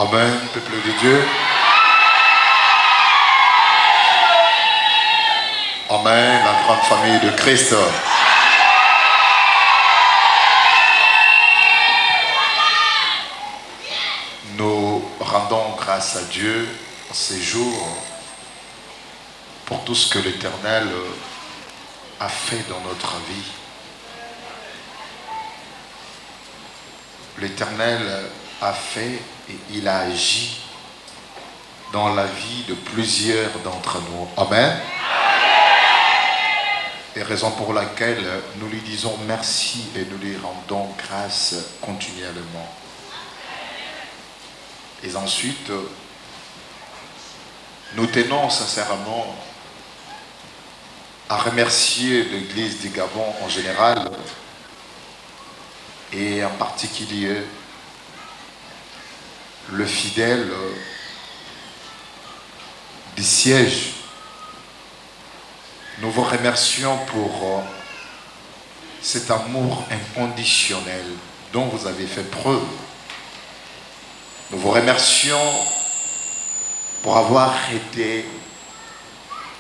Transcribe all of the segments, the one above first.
Amen, peuple de Dieu. Amen, la grande famille de Christ. Nous rendons grâce à Dieu en ces jours pour tout ce que l'Éternel a fait dans notre vie. L'Éternel a fait et il a agi dans la vie de plusieurs d'entre nous. Amen. Et raison pour laquelle nous lui disons merci et nous lui rendons grâce continuellement. Et ensuite, nous tenons sincèrement à remercier l'Église du Gabon en général et en particulier le fidèle du siège. Nous vous remercions pour cet amour inconditionnel dont vous avez fait preuve. Nous vous remercions pour avoir été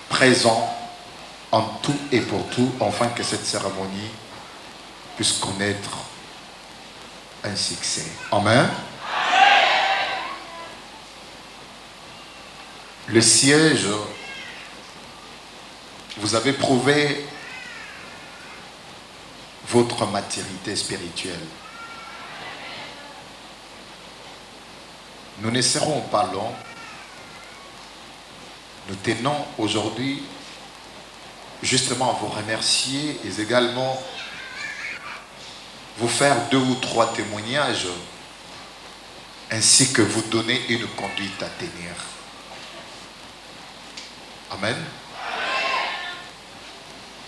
présents en tout et pour tout, afin que cette cérémonie puisse connaître un succès. Amen. Le siège, vous avez prouvé votre maturité spirituelle. Nous ne serons pas longs. Nous tenons aujourd'hui justement à vous remercier et également vous faire 2 ou 3 témoignages ainsi que vous donner une conduite à tenir. Amen.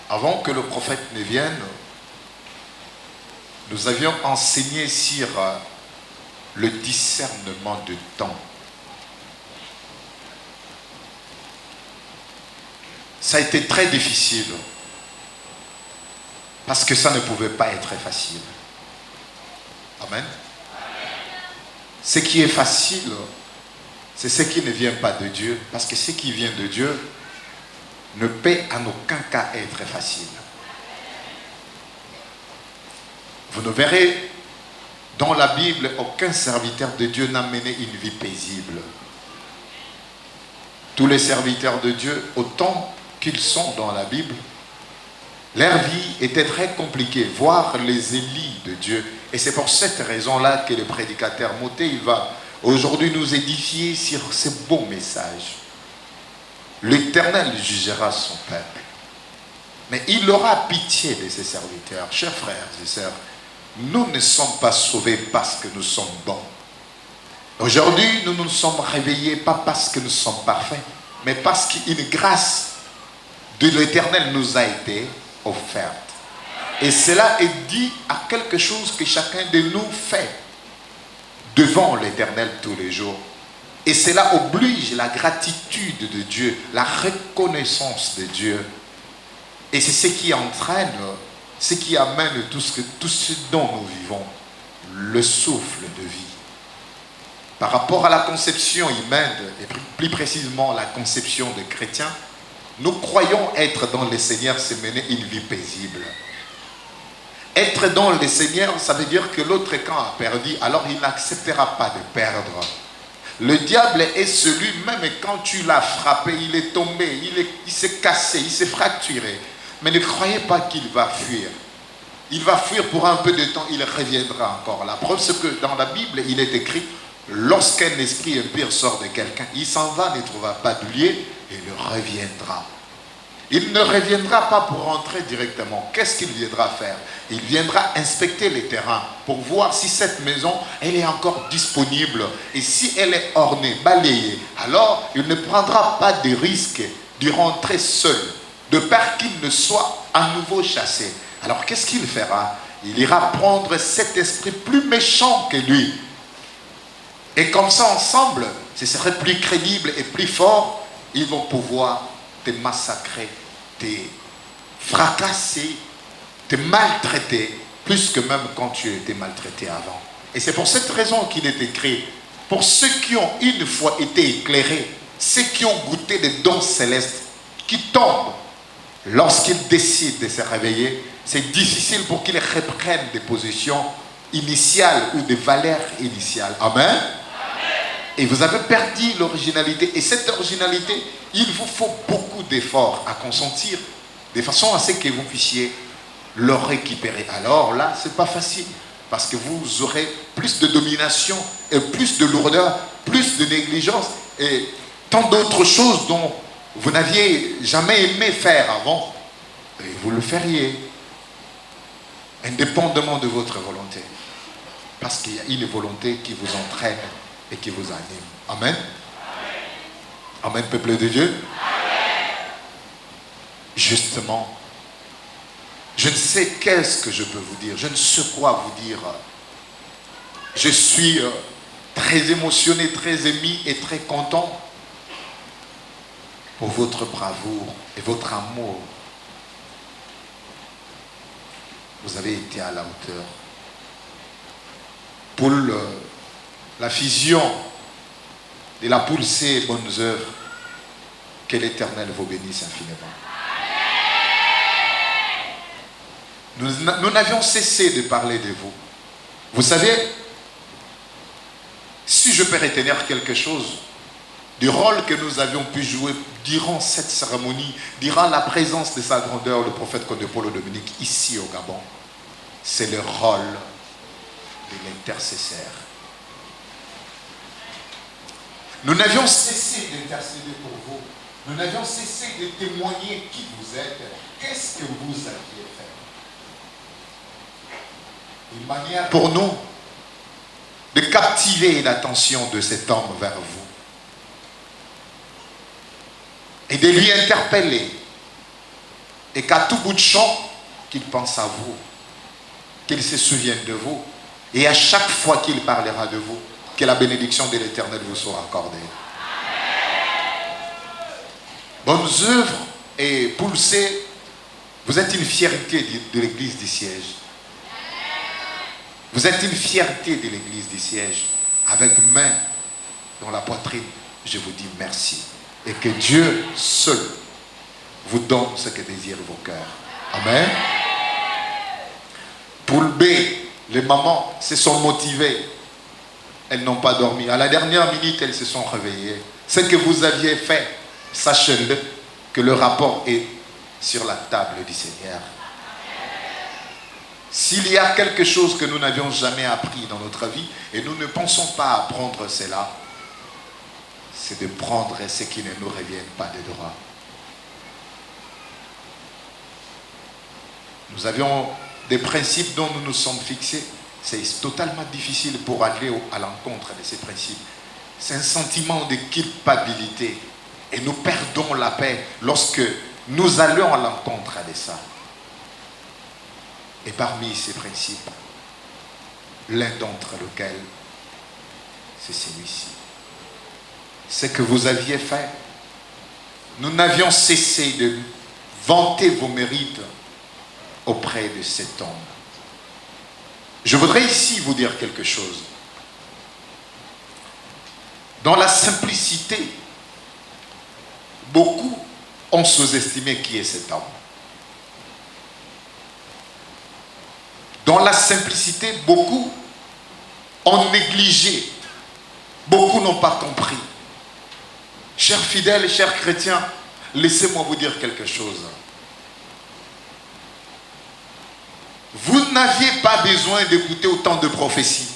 Avant que le prophète ne vienne, nous avions enseigné sur le discernement de temps. Ça a été très difficile parce que ça ne pouvait pas être facile. Amen. Ce qui est facile, c'est ce qui ne vient pas de Dieu, parce que ce qui vient de Dieu ne peut en aucun cas être facile. Vous ne verrez dans la Bible aucun serviteur de Dieu n'a mené une vie paisible. Tous les serviteurs de Dieu, autant qu'ils sont dans la Bible, leur vie était très compliquée, voire les Élis de Dieu. Et c'est pour cette raison-là que le prédicateur Moté, il va aujourd'hui nous édifier sur ce beau message. L'Éternel jugera son peuple, mais il aura pitié de ses serviteurs. Chers frères et sœurs, nous ne sommes pas sauvés parce que nous sommes bons. Aujourd'hui, nous nous sommes réveillés pas parce que nous sommes parfaits, mais parce qu'une grâce de l'Éternel nous a été offerte. Et cela est dit à quelque chose que chacun de nous fait devant l'Éternel tous les jours. Et cela oblige la gratitude de Dieu, la reconnaissance de Dieu. Et c'est ce qui entraîne, ce qui amène tout ce dont nous vivons, le souffle de vie. Par rapport à la conception humaine, et plus précisément la conception des chrétiens, nous croyons être dans le Seigneur, c'est mener une vie paisible. Être dans le Seigneur, ça veut dire que l'autre camp a perdu, alors il n'acceptera pas de perdre. Le diable est celui, même quand tu l'as frappé, il est tombé, il s'est cassé, il s'est fracturé. Mais ne croyez pas qu'il va fuir. Il va fuir pour un peu de temps, il reviendra encore. La preuve, c'est que dans la Bible, il est écrit, lorsqu'un esprit impur sort de quelqu'un, il s'en va, ne trouvera pas de lieu, et il reviendra. Il ne reviendra pas pour rentrer directement. Qu'est-ce qu'il viendra faire? Il viendra inspecter les terrains pour voir si cette maison, elle est encore disponible. Et si elle est ornée, balayée, alors il ne prendra pas de risque d'y rentrer seul, de peur qu'il ne soit à nouveau chassé. Alors qu'est-ce qu'il fera? Il ira prendre cet esprit plus méchant que lui. Et comme ça, ensemble, ce serait plus crédible et plus fort. Ils vont pouvoir te massacrer, te fracasser, te maltraiter, plus que même quand tu étais maltraité avant. Et c'est pour cette raison qu'il est écrit, pour ceux qui ont une fois été éclairés, ceux qui ont goûté des dons célestes, qui tombent lorsqu'ils décident de se réveiller, c'est difficile pour qu'ils reprennent des positions initiales ou des valeurs initiales. Amen. Et vous avez perdu l'originalité. Et cette originalité, il vous faut beaucoup d'efforts à consentir, de façon à ce que vous puissiez le récupérer. Alors là, ce n'est pas facile. Parce que vous aurez plus de domination et plus de lourdeur, plus de négligence et tant d'autres choses dont vous n'aviez jamais aimé faire avant. Et vous le feriez, indépendamment de votre volonté. Parce qu'il y a une volonté qui vous entraîne et qui vous anime. Amen. Amen, peuple de Dieu. Amen. Justement, je ne sais qu'est-ce que je peux vous dire. Je ne sais quoi vous dire. Je suis très émotionné, très ému et très content pour votre bravoure et votre amour. Vous avez été à la hauteur. Pour la fusion de la poule C bonnes œuvres, que l'Éternel vous bénisse infiniment. Nous n'avions cessé de parler de vous. Vous savez, si je peux retenir quelque chose du rôle que nous avions pu jouer durant cette cérémonie, durant la présence de sa grandeur, le prophète Condé-Polo Dominique, ici au Gabon, c'est le rôle de l'intercesseur. Nous n'avions cessé d'intercéder pour vous. Nous n'avions cessé de témoigner qui vous êtes. Qu'est-ce que vous aviez fait? Une manière pour nous de captiver l'attention de cet homme vers vous et de lui interpeller et qu'à tout bout de champ qu'il pense à vous, qu'il se souvienne de vous et à chaque fois qu'il parlera de vous, que la bénédiction de l'Éternel vous soit accordée. Bonnes œuvres et pulsées, vous êtes une fierté de l'église du siège. Vous êtes une fierté de l'église du siège. Avec main dans la poitrine, je vous dis merci. Et que Dieu seul vous donne ce que désirent vos cœurs. Amen. Poule B, les mamans se sont motivées. Elles n'ont pas dormi. À la dernière minute, elles se sont réveillées. Ce que vous aviez fait, sachez-le, que le rapport est sur la table du Seigneur. S'il y a quelque chose que nous n'avions jamais appris dans notre vie, et nous ne pensons pas apprendre cela, c'est de prendre ce qui ne nous revient pas de droit. Nous avions des principes dont nous nous sommes fixés. C'est totalement difficile pour aller à l'encontre de ces principes. C'est un sentiment de culpabilité. Et nous perdons la paix lorsque nous allons à l'encontre de ça. Et parmi ces principes, l'un d'entre lesquels, c'est celui-ci. Ce que vous aviez fait, nous n'avions cessé de vanter vos mérites auprès de cet homme. Je voudrais ici vous dire quelque chose. Dans la simplicité, beaucoup ont sous-estimé qui est cet homme. Dans la simplicité, beaucoup ont négligé. Beaucoup n'ont pas compris. Chers fidèles, chers chrétiens, laissez-moi vous dire quelque chose. Vous n'aviez pas besoin d'écouter autant de prophéties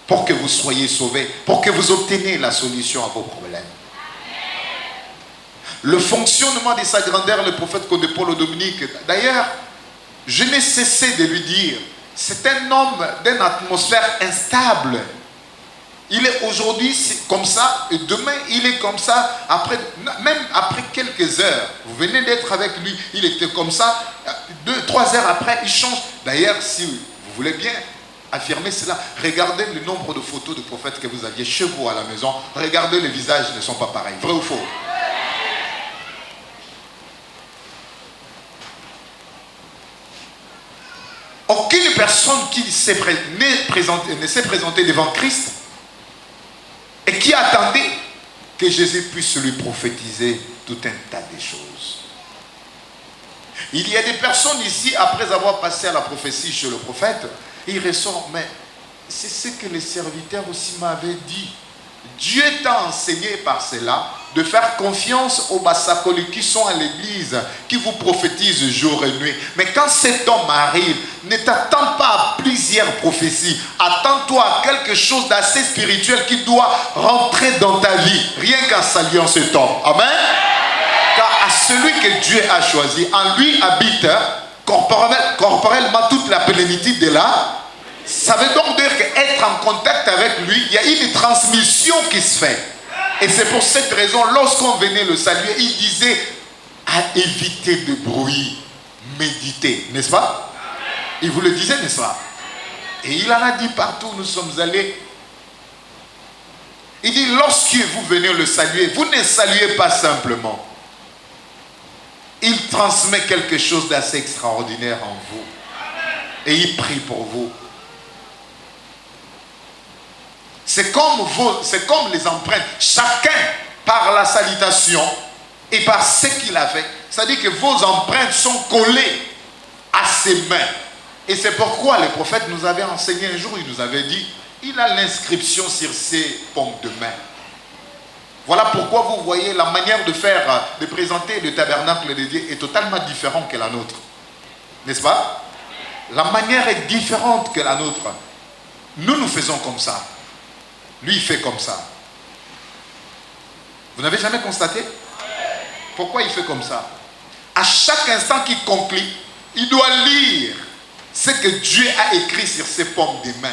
pour que vous soyez sauvés, pour que vous obteniez la solution à vos problèmes. Le fonctionnement de sa grandeur, le prophète Condé-Polo Dominique, d'ailleurs, je n'ai cessé de lui dire, c'est un homme d'une atmosphère instable. Il est aujourd'hui comme ça, et demain il est comme ça, même après quelques heures. Vous venez d'être avec lui, il était comme ça, 2-3 heures après, il change. D'ailleurs, si vous voulez bien affirmer cela, regardez le nombre de photos de prophètes que vous aviez chez vous à la maison, regardez, les visages ne sont pas pareils. Vrai ou faux? Aucune personne qui ne s'est présentée devant Christ que Jésus puisse lui prophétiser tout un tas de choses. Il y a des personnes ici, après avoir passé à la prophétie chez le prophète, ils ressortent, mais c'est ce que les serviteurs aussi m'avaient dit. Dieu t'a enseigné par cela de faire confiance aux Bassakoli qui sont à l'église, qui vous prophétisent jour et nuit. Mais quand cet homme arrive, ne t'attends pas à plusieurs prophéties. Attends-toi à quelque chose d'assez spirituel qui doit rentrer dans ta vie, rien qu'en saluant cet homme. Amen. Car à celui que Dieu a choisi, en lui habite corporellement toute la plénitude de la. Ça veut donc dire qu'être en contact avec lui, il y a une transmission qui se fait. Et c'est pour cette raison, lorsqu'on venait le saluer, il disait à éviter de bruit, méditer, n'est-ce pas? Il vous le disait, n'est-ce pas? Et il en a dit partout où nous sommes allés. Il dit, lorsque vous venez le saluer, vous ne saluez pas simplement. Il transmet quelque chose d'assez extraordinaire en vous. Et il prie pour vous. C'est comme les empreintes. Chacun, par la salutation et par ce qu'il a fait, c'est-à-dire que vos empreintes sont collées à ses mains. Et c'est pourquoi le prophète nous avait enseigné un jour, il nous avait dit, il a l'inscription sur ses paumes de main. Voilà pourquoi vous voyez la manière de faire, de présenter le tabernacle de Dieu est totalement différente que la nôtre. N'est-ce pas? La manière est différente que la nôtre. Nous faisons comme ça. Lui, il fait comme ça. Vous n'avez jamais constaté? Pourquoi il fait comme ça? À chaque instant qu'il conclut, il doit lire ce que Dieu a écrit sur ses paumes des mains.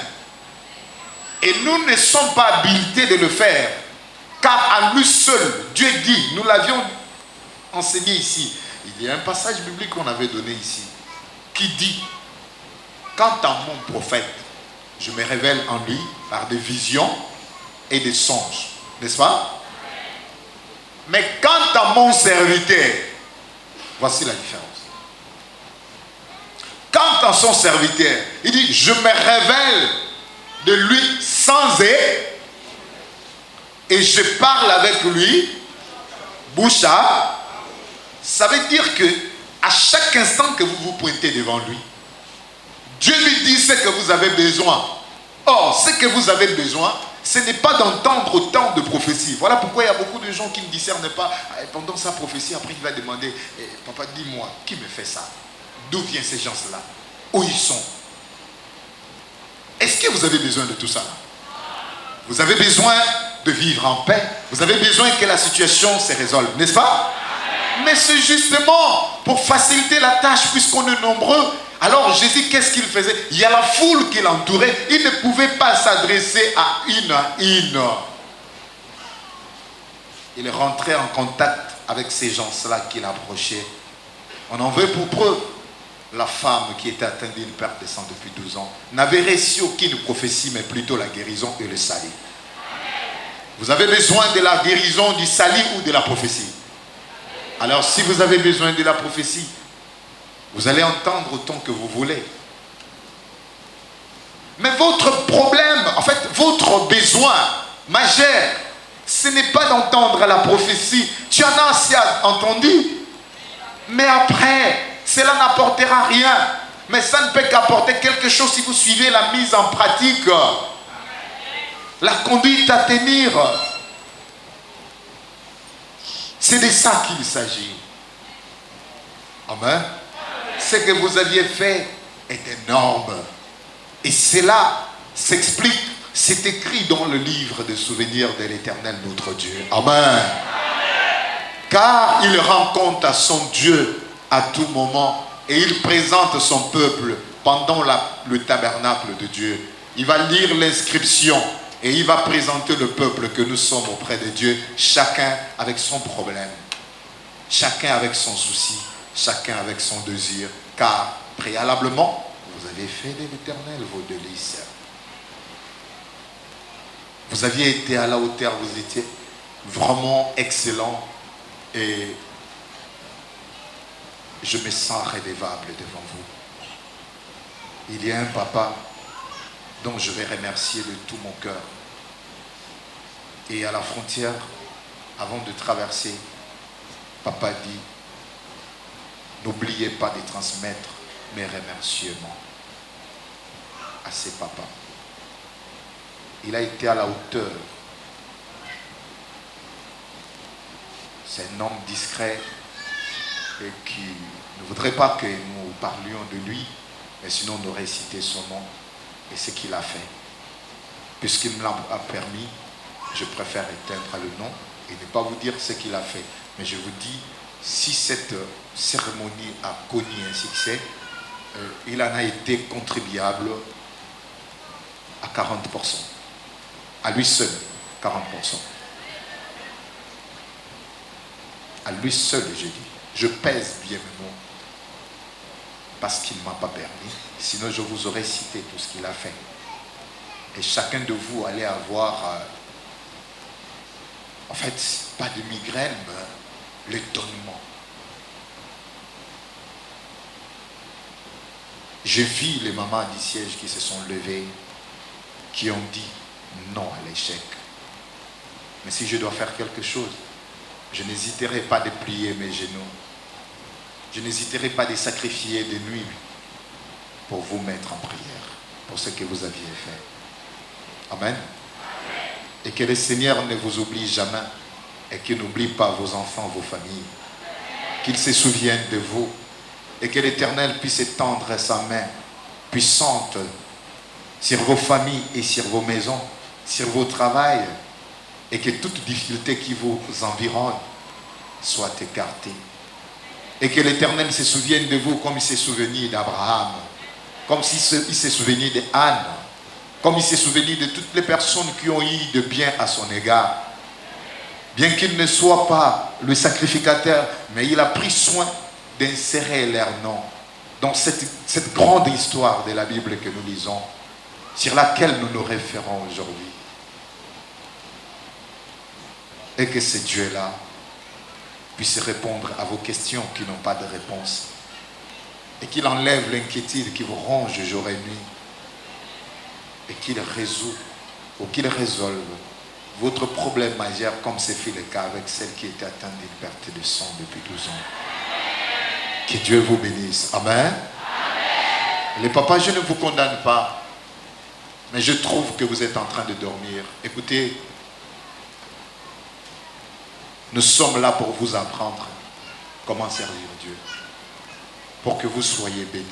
Et nous ne sommes pas habilités de le faire. Car à lui seul, Dieu dit, nous l'avions enseigné ici. Il y a un passage biblique qu'on avait donné ici, qui dit, quant à mon prophète, je me révèle en lui par des visions et des songes, n'est-ce pas? Mais quant à mon serviteur, voici la différence. Quant à son serviteur, il dit, je me révèle de lui sans et je parle avec lui, bouche à. Ça veut dire que à chaque instant que vous vous pointez devant lui, Dieu lui dit ce que vous avez besoin. Or, ce que vous avez besoin, ce n'est pas d'entendre autant de prophéties. Voilà pourquoi il y a beaucoup de gens qui ne discernent pas. Pendant sa prophétie, après il va demander, papa, dis-moi, qui me fait ça? D'où viennent ces gens-là? Où ils sont? Est-ce que vous avez besoin de tout ça? Vous avez besoin de vivre en paix. Vous avez besoin que la situation se résolve, n'est-ce pas? Mais c'est justement pour faciliter la tâche, puisqu'on est nombreux. Alors Jésus, qu'est-ce qu'il faisait? Il y a la foule qui l'entourait. Il ne pouvait pas s'adresser à une. Il rentrait en contact avec ces gens-là qu'il approchait. On en veut pour preuve. La femme qui était atteinte d'une perte de sang depuis 12 ans n'avait reçu aucune prophétie, mais plutôt la guérison et le salut. Vous avez besoin de la guérison, du salut ou de la prophétie? Alors si vous avez besoin de la prophétie, vous allez entendre autant que vous voulez. Mais votre problème, en fait, votre besoin majeur, ce n'est pas d'entendre la prophétie. Tu en as assez entendu. Mais après, cela n'apportera rien. Mais ça ne peut qu'apporter quelque chose si vous suivez la mise en pratique. La conduite à tenir. C'est de ça qu'il s'agit. Amen. Ce que vous aviez fait est énorme. Et cela s'explique, c'est écrit dans le livre des souvenirs de l'Éternel notre Dieu. Amen. Car il rend compte à son Dieu à tout moment et il présente son peuple pendant le tabernacle de Dieu. Il va lire l'inscription et il va présenter le peuple que nous sommes auprès de Dieu, chacun avec son problème, chacun avec son souci, chacun avec son désir, car préalablement, vous avez fait de l'Éternel vos délices. Vous aviez été à la hauteur, vous étiez vraiment excellent et je me sens redevable devant vous. Il y a un papa dont je vais remercier de tout mon cœur. Et à la frontière, avant de traverser, papa dit, n'oubliez pas de transmettre mes remerciements à ses papas. Il a été à la hauteur. C'est un homme discret et qui ne voudrait pas que nous parlions de lui, mais sinon on aurait cité son nom et ce qu'il a fait. Puisqu'il me l'a permis, je préfère éteindre le nom et ne pas vous dire ce qu'il a fait. Mais je vous dis, si cette cérémonie a connu un succès, il en a été contribuable à 40%. À lui seul, 40%. À lui seul, je dis. Je pèse bien mes mots. Parce qu'il ne m'a pas permis. Sinon, je vous aurais cité tout ce qu'il a fait. Et chacun de vous allait avoir, en fait, pas de migraine, mais l'étonnement. Je vis les mamans du siège qui se sont levées, qui ont dit non à l'échec. Mais si je dois faire quelque chose, je n'hésiterai pas de plier mes genoux. Je n'hésiterai pas de sacrifier des nuits pour vous mettre en prière, pour ce que vous aviez fait. Amen. Et que le Seigneur ne vous oublie jamais et qu'il n'oublie pas vos enfants, vos familles. Qu'il se souvienne de vous et que l'Éternel puisse étendre sa main puissante sur vos familles et sur vos maisons, sur vos travails, et que toute difficulté qui vous environne soit écartée. Et que l'Éternel se souvienne de vous comme il s'est souvenu d'Abraham, comme il s'est souvenu d'Anne, comme il s'est souvenu de toutes les personnes qui ont eu de bien à son égard. Bien qu'il ne soit pas le sacrificateur, mais il a pris soin d'insérer leur nom dans cette grande histoire de la Bible que nous lisons, sur laquelle nous nous référons aujourd'hui. Et que ce Dieu-là puisse répondre à vos questions qui n'ont pas de réponse. Et qu'il enlève l'inquiétude qui vous ronge jour et nuit. Et qu'il résout ou qu'il résolve votre problème majeur comme c'est fait le cas avec celle qui était atteinte d'une perte de sang depuis 12 ans. Que Dieu vous bénisse. Amen. Amen. Les papas, je ne vous condamne pas, mais je trouve que vous êtes en train de dormir. Écoutez, nous sommes là pour vous apprendre comment servir Dieu, pour que vous soyez bénis.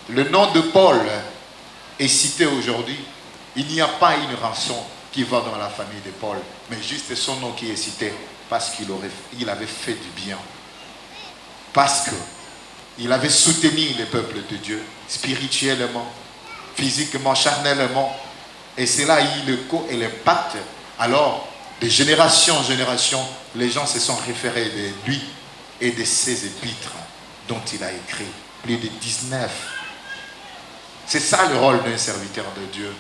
Le nom de Paul est cité aujourd'hui. Il n'y a pas une rançon qui va dans la famille de Paul, mais juste son nom qui est cité parce qu'il avait fait du bien. Parce qu'il avait soutenu les peuples de Dieu spirituellement, physiquement, charnellement. Et c'est là il l'écho et l'impact. Alors, de génération en génération, les gens se sont référés de lui et de ses épîtres dont il a écrit. Plus de 19. C'est ça le rôle d'un serviteur de Dieu.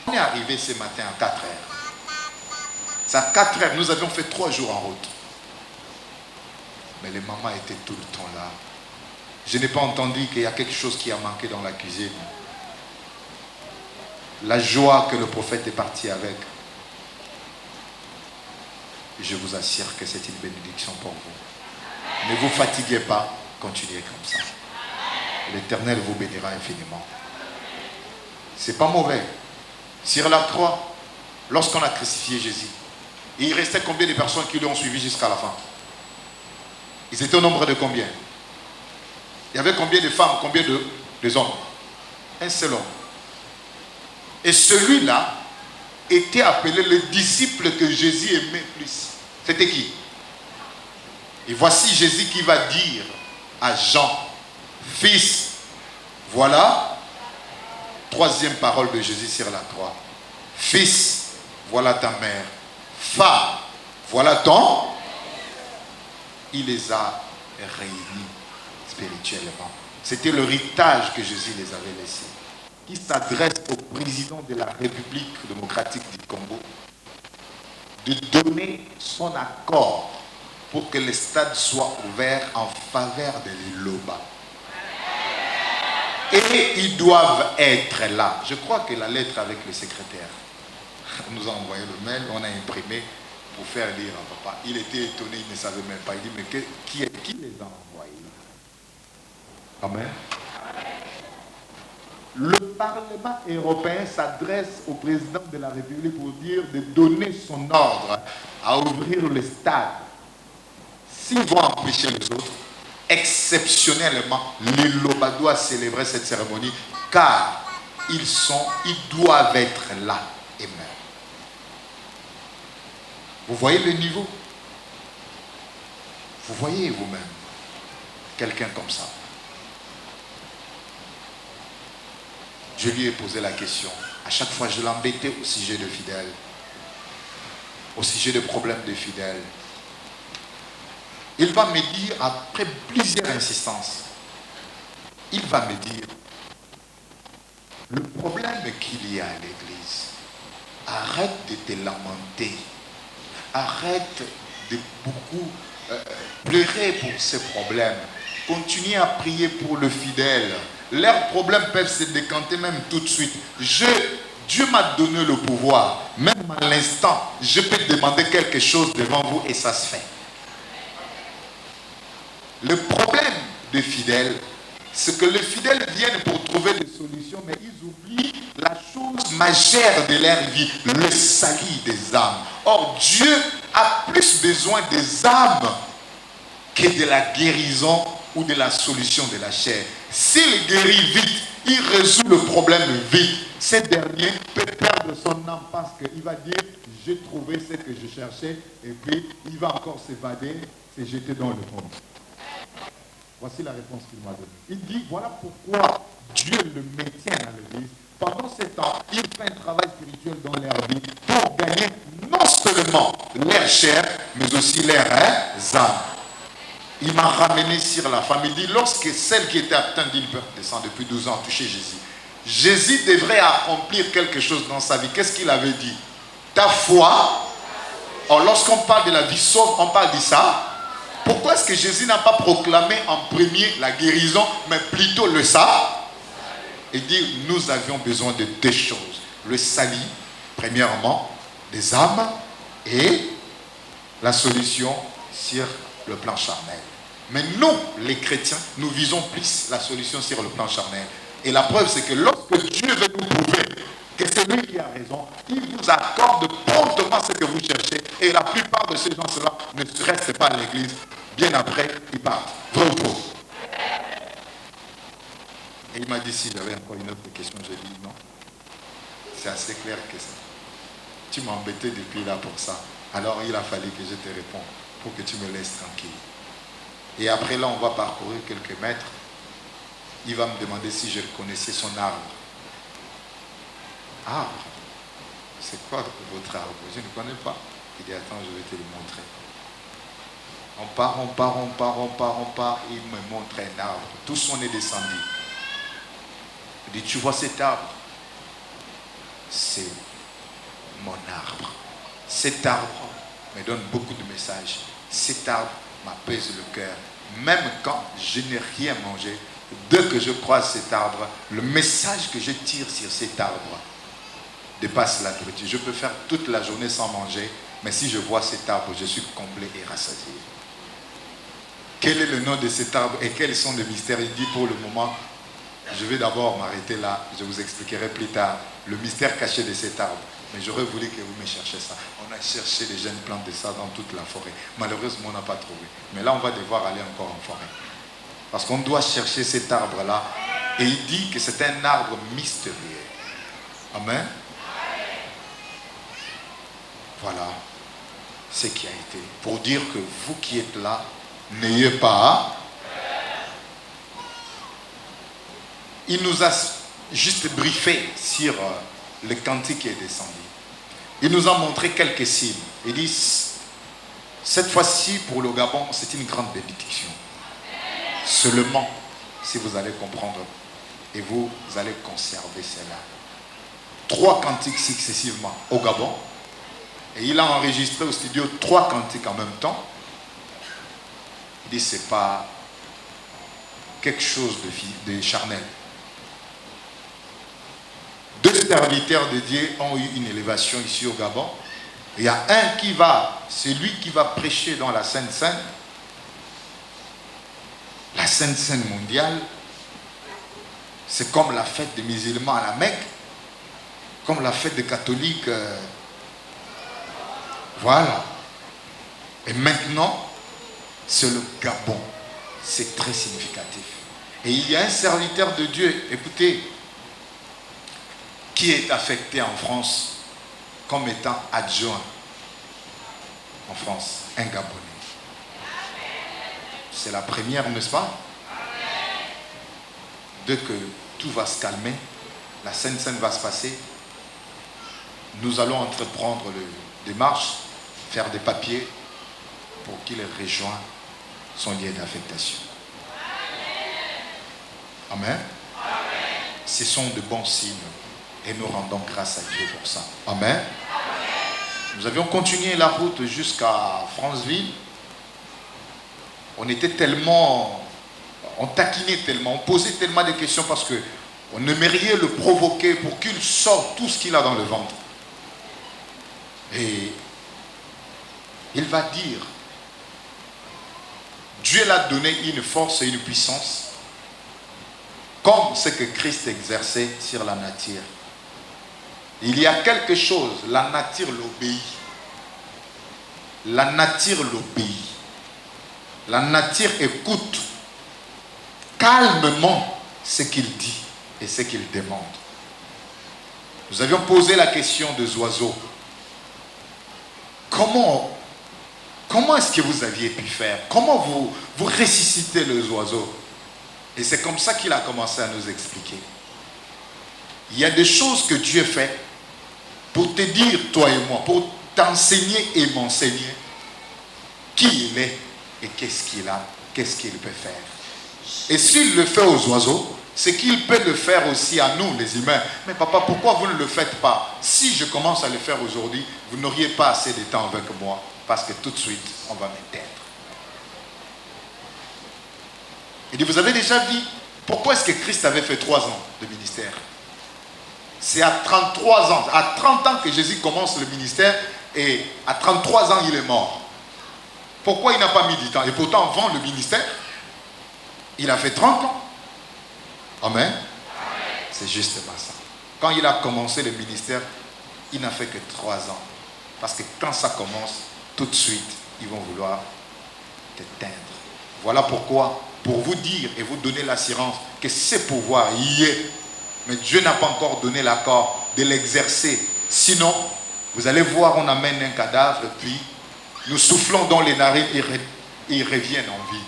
On est arrivé ce matin à 4 heures. C'est à 4 heures, nous avions fait 3 jours en route. Mais les mamans étaient tout le temps là. Je n'ai pas entendu qu'il y a quelque chose qui a manqué dans la cuisine. La joie que le prophète est parti avec. Je vous assure que c'est une bénédiction pour vous. Ne vous fatiguez pas, continuez comme ça. L'Éternel vous bénira infiniment. C'est pas mauvais. Sur la croix, lorsqu'on a crucifié Jésus, il restait combien de personnes qui l'ont suivi jusqu'à la fin? Ils étaient au nombre de combien? Il y avait combien de femmes, combien de hommes? Un seul homme. Et celui-là était appelé le disciple que Jésus aimait plus. C'était qui? Et voici Jésus qui va dire à Jean, fils, voilà, troisième parole de Jésus sur la croix. Fils, voilà ta mère. Femme, voilà ton. Il les a réunis spirituellement. C'était l'héritage que Jésus les avait laissé. Il s'adresse au président de la République démocratique du Congo de donner son accord pour que les stades soient ouverts en faveur de l'Iloba. Et ils doivent être là. Je crois que la lettre avec le secrétaire nous a envoyé le mail, on a imprimé. pour faire lire à papa. Il était étonné, il ne savait même pas. Il dit, mais qui les a envoyés? Amen. Le Parlement européen s'adresse au président de la République pour dire de donner son ordre à ouvrir le stade. S'ils vont empêcher les autres, exceptionnellement, l'Iloba doit célébrer cette cérémonie car ils doivent être là et même. Vous voyez le niveau? Vous voyez vous-même quelqu'un comme ça? Je lui ai posé la question. À chaque fois, je l'embêtais au sujet de fidèles, au sujet de problèmes de fidèles. Il va me dire, après plusieurs insistances, il va me dire, le problème qu'il y a à l'église, arrête de te lamenter, arrête de beaucoup pleurer pour ces problèmes, continue à prier pour le fidèle. Leurs problèmes peuvent se décanter même tout de suite. Dieu m'a donné le pouvoir, même à l'instant, je peux demander quelque chose devant vous et ça se fait. Le problème des fidèles, c'est que les fidèles viennent pour trouver des solutions, mais ils oublient la chose majeure de leur vie, le salut des âmes. Or, Dieu a plus besoin des âmes que de la guérison ou de la solution de la chair. S'il guérit vite, il résout le problème vite. Ce dernier peut perdre son âme parce qu'il va dire, j'ai trouvé ce que je cherchais, et puis il va encore s'évader, se jeter dans le monde. Voici la réponse qu'il m'a donnée. Il dit, voilà pourquoi Dieu le maintient dans l'église. Pendant ce temps, il fait un travail spirituel dans leur vie pour gagner non seulement leur chair, mais aussi leurs âmes. Il m'a ramené sur la femme. Il dit, lorsque celle qui était atteinte d'hypertension depuis 12 ans a touché Jésus, Jésus devrait accomplir quelque chose dans sa vie. Qu'est-ce qu'il avait dit? Ta foi. Or, lorsqu'on parle de la vie sauve, on parle de ça. Pourquoi est-ce que Jésus n'a pas proclamé en premier la guérison, mais plutôt le salut? Il dit, nous avions besoin de deux choses. Le salut, premièrement, des âmes, et la solution sur le plan charnel. Mais nous, les chrétiens, nous visons plus la solution sur le plan charnel. Et la preuve, c'est que lorsque Dieu veut nous prouver que c'est lui qui a raison, il vous accorde promptement ce que vous cherchez. Et la plupart de ces gens-là ne restent pas à l'église. Bien après, ils partent. Vrai ou faux? Et il m'a dit, si j'avais encore une autre question, j'ai dit non. C'est assez clair que ça. Tu m'as embêté depuis là pour ça. Alors il a fallu que je te réponde pour que tu me laisses tranquille. Et après là, on va parcourir quelques mètres. Il va me demander si je connaissais son arbre. Arbre? C'est quoi votre arbre? Je ne connais pas. Il dit, attends, je vais te le montrer. On part. Il me montre un arbre. Tous on est descendu. Il dit, tu vois cet arbre? C'est mon arbre. Cet arbre me donne beaucoup de messages. Cet arbre m'apaise le cœur. Même quand je n'ai rien mangé, dès que je croise cet arbre, le message que je tire sur cet arbre dépasse la nourriture. Je peux faire toute la journée sans manger, mais si je vois cet arbre, je suis comblé et rassasié. Quel est le nom de cet arbre et quels sont les mystères? Il dit pour le moment, je vais d'abord m'arrêter là, je vous expliquerai plus tard le mystère caché de cet arbre. Mais j'aurais voulu que vous me cherchiez ça. On a cherché des jeunes plantes de ça dans toute la forêt. Malheureusement, on n'a pas trouvé. Mais là, on va devoir aller encore en forêt. Parce qu'on doit chercher cet arbre-là. Et il dit que c'est un arbre mystérieux. Amen. Voilà ce qui a été. Pour dire que vous qui êtes là, n'ayez pas. Il nous a juste briefé sur le cantique qui est descendu. Il nous a montré quelques signes. Il dit, cette fois-ci pour le Gabon, c'est une grande bénédiction. Seulement, si vous allez comprendre et vous allez conserver cela. 3 cantiques successivement au Gabon. Et il a enregistré au studio 3 cantiques en même temps. Il dit, c'est pas quelque chose de charnel. 2 serviteurs de Dieu ont eu une élévation ici au Gabon. Il y a un qui va, c'est lui qui va prêcher dans la Sainte Seine. La Sainte Seine mondiale, c'est comme la fête des musulmans à la Mecque, comme la fête des catholiques. Voilà. Et maintenant, c'est le Gabon. C'est très significatif. Et il y a un serviteur de Dieu, écoutez, qui est affecté en France comme étant adjoint en France, un Gabonais. C'est la première, n'est-ce pas? Dès que tout va se calmer, la Sainte Seine va se passer, nous allons entreprendre des démarches, faire des papiers pour qu'il rejoigne son lieu d'affectation. Amen. Ce sont de bons signes et nous rendons grâce à Dieu pour ça. Amen. Nous avions continué la route jusqu'à Franceville. On était tellement, on taquinait tellement, on posait tellement de questions parce qu'on aimerait le provoquer pour qu'il sorte tout ce qu'il a dans le ventre. Et il va dire, Dieu l'a donné une force et une puissance comme ce que Christ exerçait sur la nature. Il y a quelque chose, la nature l'obéit. La nature l'obéit. La nature écoute calmement ce qu'il dit et ce qu'il demande. Nous avions posé la question des oiseaux. Comment est-ce que vous aviez pu faire? Comment vous ressuscitez les oiseaux? Et c'est comme ça qu'il a commencé à nous expliquer. Il y a des choses que Dieu fait pour te dire, toi et moi, pour t'enseigner et m'enseigner qui il est et qu'est-ce qu'il a, qu'est-ce qu'il peut faire. Et s'il le fait aux oiseaux, c'est qu'il peut le faire aussi à nous, les humains. Mais papa, pourquoi vous ne le faites pas? Si je commence à le faire aujourd'hui, vous n'auriez pas assez de temps avec moi, parce que tout de suite, on va m'éteindre. Il dit, vous avez déjà vu pourquoi est-ce que Christ avait fait 3 ans de ministère? C'est à 33 ans, à 30 ans que Jésus commence le ministère et à 33 ans il est mort. Pourquoi il n'a pas mis du temps? Et pourtant avant le ministère, il a fait 30 ans. Amen. C'est justement ça. Quand il a commencé le ministère, il n'a fait que 3 ans. Parce que quand ça commence, tout de suite, ils vont vouloir t'éteindre. Voilà pourquoi, pour vous dire et vous donner l'assurance que ce pouvoir y est, mais Dieu n'a pas encore donné l'accord de l'exercer. Sinon, vous allez voir, on amène un cadavre, puis nous soufflons dans les narines et ils reviennent en vie.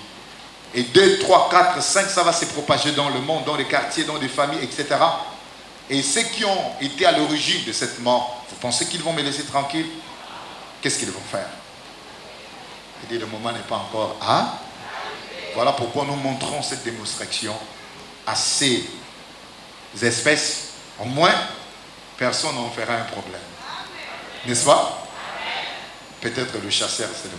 Et 2, 3, 4, 5, ça va se propager dans le monde, dans les quartiers, dans les familles, etc. Et ceux qui ont été à l'origine de cette mort, vous pensez qu'ils vont me laisser tranquille? Qu'est-ce qu'ils vont faire? Il dit, le moment n'est pas encore. Ah? Voilà pourquoi nous montrons cette démonstration à ces espèces. Au moins, personne n'en fera un problème. N'est-ce pas? Peut-être le chasseur seulement.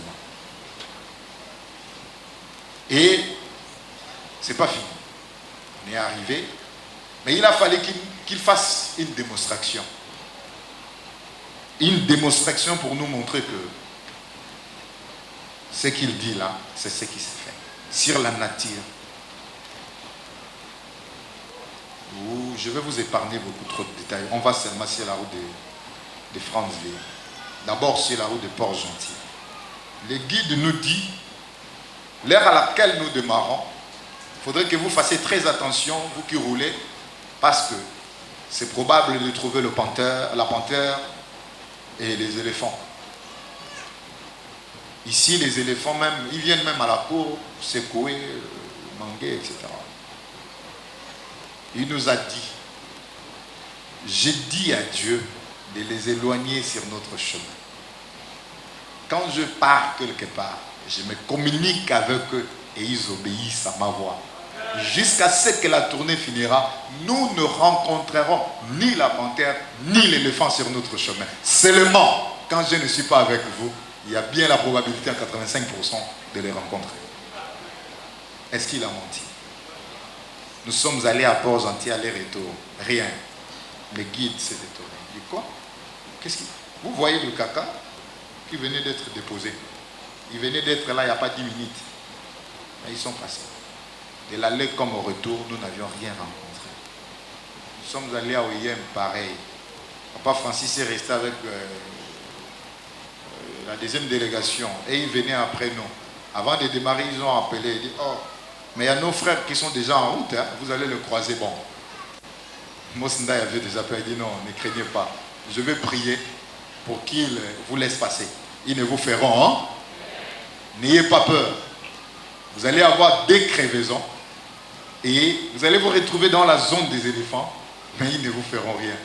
Et c'est pas fini. On est arrivé. Mais il a fallu qu'il fasse une démonstration. Une démonstration pour nous montrer que ce qu'il dit là, c'est ce qui s'est fait. Sur la nature. Je vais vous épargner beaucoup trop de détails. On va seulement sur la route de Franceville. D'abord sur la route de Port-Gentil. Le guide nous dit l'heure à laquelle nous démarrons. Il faudrait que vous fassiez très attention, vous qui roulez, parce que c'est probable de trouver la panthère et les éléphants. Ici, les éléphants, même, ils viennent même à la cour secouer, manguer, etc. Il nous a dit, j'ai dit à Dieu de les éloigner sur notre chemin. Quand je pars quelque part, je me communique avec eux et ils obéissent à ma voix. Jusqu'à ce que la tournée finira, nous ne rencontrerons ni la panthère ni l'éléphant sur notre chemin. Seulement, quand je ne suis pas avec vous, il y a bien la probabilité à 85% de les rencontrer. Est-ce qu'il a menti? Nous sommes allés à Port-Gentil, aller-retour. Rien. Le guide s'est étonné. Il dit quoi? Qu'est-ce qu'il... Vous voyez le caca? qui venaient d'être déposés. Ils venaient d'être là il n'y a pas 10 minutes. Mais ils sont passés. De l'aller comme au retour, nous n'avions rien rencontré. Nous sommes allés à OIM, pareil. Papa Francis est resté avec la deuxième délégation et ils venaient après nous. Avant de démarrer, ils ont appelé et dit, oh, mais il y a nos frères qui sont déjà en route, hein, vous allez le croiser. Bon, Mosnda avait déjà appelé, il dit non, ne craignez pas. Je vais prier pour qu'ils vous laissent passer. Ils ne vous feront, hein? N'ayez pas peur. Vous allez avoir des crevaisons et vous allez vous retrouver dans la zone des éléphants, mais ils ne vous feront rien.